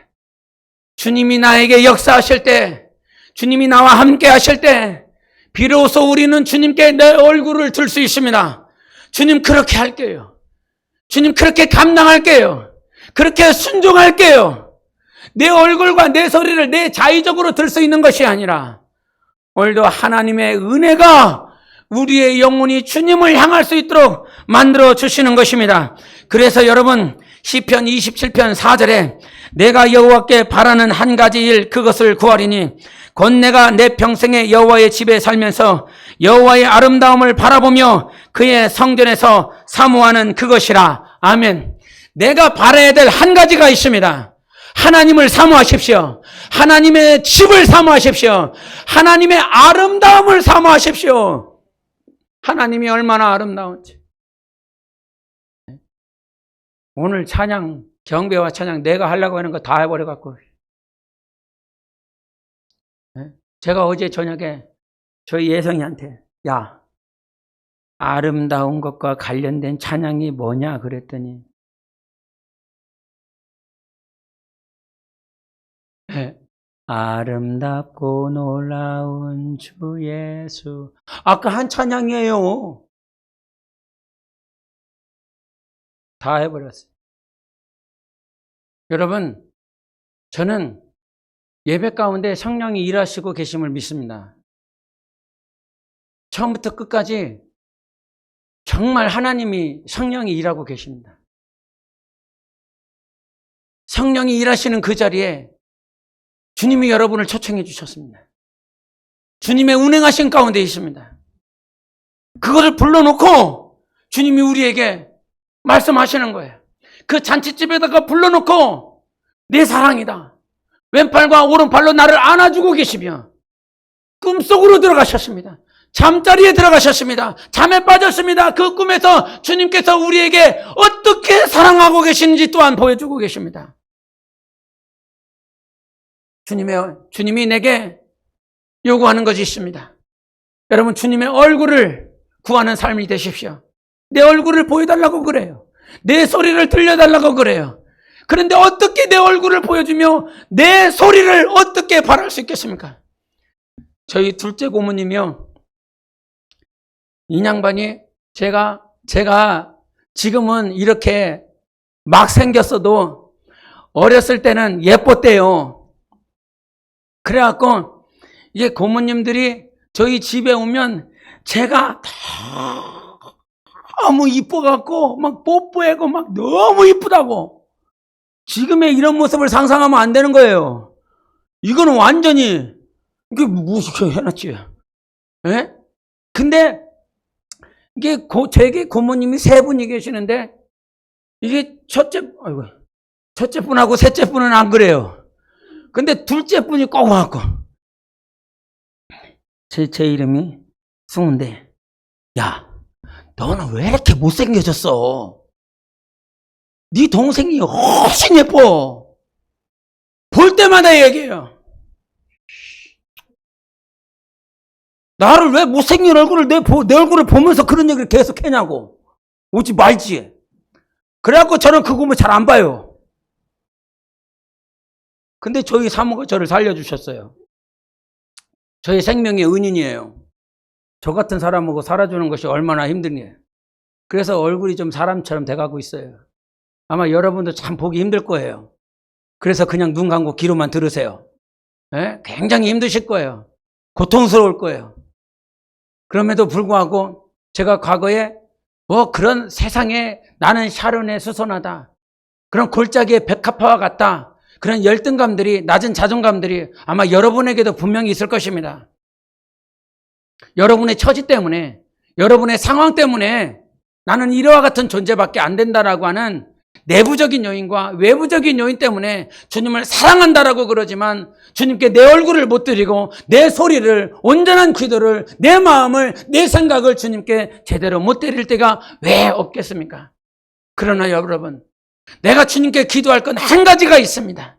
주님이 나에게 역사하실 때, 주님이 나와 함께 하실 때 비로소 우리는 주님께 내 얼굴을 들 수 있습니다. 주님 그렇게 할게요. 주님 그렇게 감당할게요. 그렇게 순종할게요. 내 얼굴과 내 소리를 내 자의적으로 들 수 있는 것이 아니라 오늘도 하나님의 은혜가 우리의 영혼이 주님을 향할 수 있도록 만들어 주시는 것입니다. 그래서 여러분 시편 27편 4절에 내가 여호와께 바라는 한 가지 일 그것을 구하리니 곧 내가 내 평생에 여호와의 집에 살면서 여호와의 아름다움을 바라보며 그의 성전에서 사모하는 그것이라. 아멘. 내가 바라야 될 한 가지가 있습니다. 하나님을 사모하십시오. 하나님의 집을 사모하십시오. 하나님의 아름다움을 사모하십시오. 하나님이 얼마나 아름다운지. 오늘 찬양, 경배와 찬양 내가 하려고 하는 거 다 해버려갖고. 제가 어제 저녁에 저희 예성이한테 야, 아름다운 것과 관련된 찬양이 뭐냐 그랬더니 아름답고 놀라운 주 예수. 아까 한 찬양이에요. 다 해버렸어요. 여러분, 저는 예배 가운데 성령이 일하시고 계심을 믿습니다. 처음부터 끝까지 정말 하나님이 성령이 일하고 계십니다. 성령이 일하시는 그 자리에 주님이 여러분을 초청해 주셨습니다. 주님의 운행하신 가운데 있습니다. 그것을 불러놓고 주님이 우리에게 말씀하시는 거예요. 그 잔치집에다가 불러놓고 내 사랑이다. 왼팔과 오른팔로 나를 안아주고 계시며 꿈속으로 들어가셨습니다. 잠자리에 들어가셨습니다. 잠에 빠졌습니다. 그 꿈에서 주님께서 우리에게 어떻게 사랑하고 계시는지 또한 보여주고 계십니다. 주님이 내게 요구하는 것이 있습니다. 여러분, 주님의 얼굴을 구하는 삶이 되십시오. 내 얼굴을 보여달라고 그래요. 내 소리를 들려달라고 그래요. 그런데 어떻게 내 얼굴을 보여주며 내 소리를 어떻게 바랄 수 있겠습니까? 저희 둘째 고모님이요. 이 양반이 제가 지금은 이렇게 막 생겼어도 어렸을 때는 예뻤대요. 그래갖고 이게 고모님들이 저희 집에 오면 제가 너무 이뻐갖고 막 뽀뽀하고 막 너무 이쁘다고. 지금의 이런 모습을 상상하면 안 되는 거예요. 이거는 완전히 이게 무식하게 해놨지. 예? 근데 이게 제게 고모님이 세 분이 계시는데 이게 첫째 분하고 셋째 분은 안 그래요. 근데 둘째 분이 꼭 와갖고 제 이름이 승우인데 야, 너는 왜 이렇게 못생겨졌어? 네 동생이 훨씬 예뻐. 볼 때마다 얘기해요. 나를 왜 못생긴 얼굴을 내 얼굴을 보면서 그런 얘기를 계속 해냐고. 오지 말지. 그래갖고 저는 그거 뭐 잘 안 봐요. 근데 저희 사모가 저를 살려주셨어요. 저의 생명의 은인이에요. 저 같은 사람하고 살아주는 것이 얼마나 힘드니. 그래서 얼굴이 좀 사람처럼 돼가고 있어요. 아마 여러분도 참 보기 힘들 거예요. 그래서 그냥 눈 감고 귀로만 들으세요. 예? 굉장히 힘드실 거예요. 고통스러울 거예요. 그럼에도 불구하고 제가 과거에 그런 세상에 나는 샤론에 수선하다. 그런 골짜기의 백합화와 같다. 그런 열등감들이, 낮은 자존감들이 아마 여러분에게도 분명히 있을 것입니다. 여러분의 처지 때문에, 여러분의 상황 때문에 나는 이와 같은 존재밖에 안 된다라고 하는 내부적인 요인과 외부적인 요인 때문에 주님을 사랑한다라고 그러지만 주님께 내 얼굴을 못 드리고 내 소리를, 온전한 기도를, 내 마음을, 내 생각을 주님께 제대로 못 드릴 때가 왜 없겠습니까? 그러나 여러분, 내가 주님께 기도할 건 한 가지가 있습니다.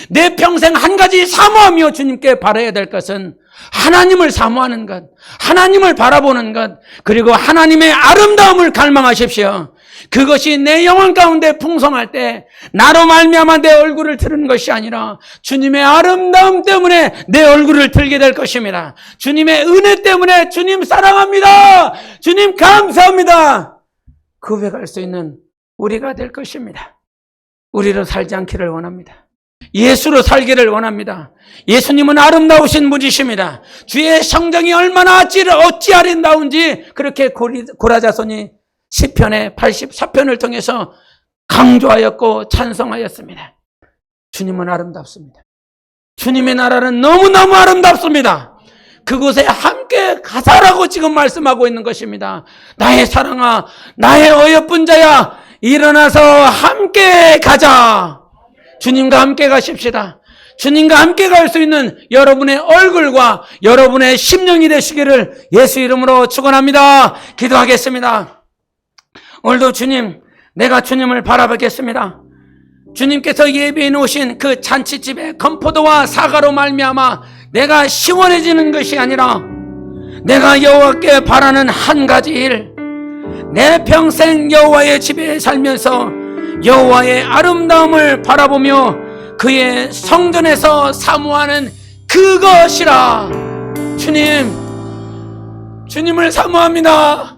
내 평생 한 가지 사모하며 주님께 바라야 될 것은 하나님을 사모하는 것, 하나님을 바라보는 것, 그리고 하나님의 아름다움을 갈망하십시오. 그것이 내 영혼 가운데 풍성할 때 나로 말미암아 내 얼굴을 드는 것이 아니라 주님의 아름다움 때문에 내 얼굴을 들게 될 것입니다. 주님의 은혜 때문에 주님 사랑합니다, 주님 감사합니다 고백할 수 있는 우리가 될 것입니다. 우리로 살지 않기를 원합니다. 예수로 살기를 원합니다. 예수님은 아름다우신 분이십니다. 주의 성정이 얼마나 어찌 아름다운지 그렇게 고라자손이 시편의 84편을 통해서 강조하였고 찬송하였습니다. 주님은 아름답습니다. 주님의 나라는 너무너무 아름답습니다. 그곳에 함께 가자라고 지금 말씀하고 있는 것입니다. 나의 사랑아, 나의 어여쁜 자야, 일어나서 함께 가자. 주님과 함께 가십시다. 주님과 함께 갈 수 있는 여러분의 얼굴과 여러분의 심령이 되시기를 예수 이름으로 축원합니다. 기도하겠습니다. 오늘도 주님, 내가 주님을 바라보겠습니다. 주님께서 예비해 놓으신 그 잔치집에 건포도와 사과로 말미암아 내가 시원해지는 것이 아니라 내가 여호와께 바라는 한 가지 일, 내 평생 여호와의 집에 살면서 여호와의 아름다움을 바라보며 그의 성전에서 사모하는 그것이라. 주님을 사모합니다.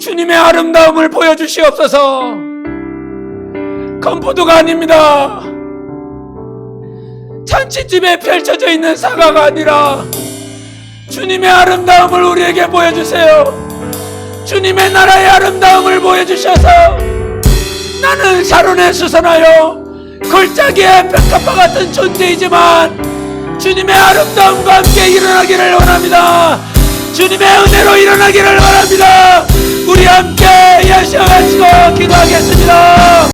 주님의 아름다움을 보여주시옵소서. 건포도가 아닙니다. 잔치집에 펼쳐져 있는 사과가 아니라 주님의 아름다움을 우리에게 보여주세요. 주님의 나라의 아름다움을 보여주셔서 나는 샤론에 수선하여 골짜기의 벽화와 같은 존재이지만 주님의 아름다움과 함께 일어나기를 원합니다. 주님의 은혜로 일어나기를 원합니다. 우리 함께 예수와 같이 기도하겠습니다.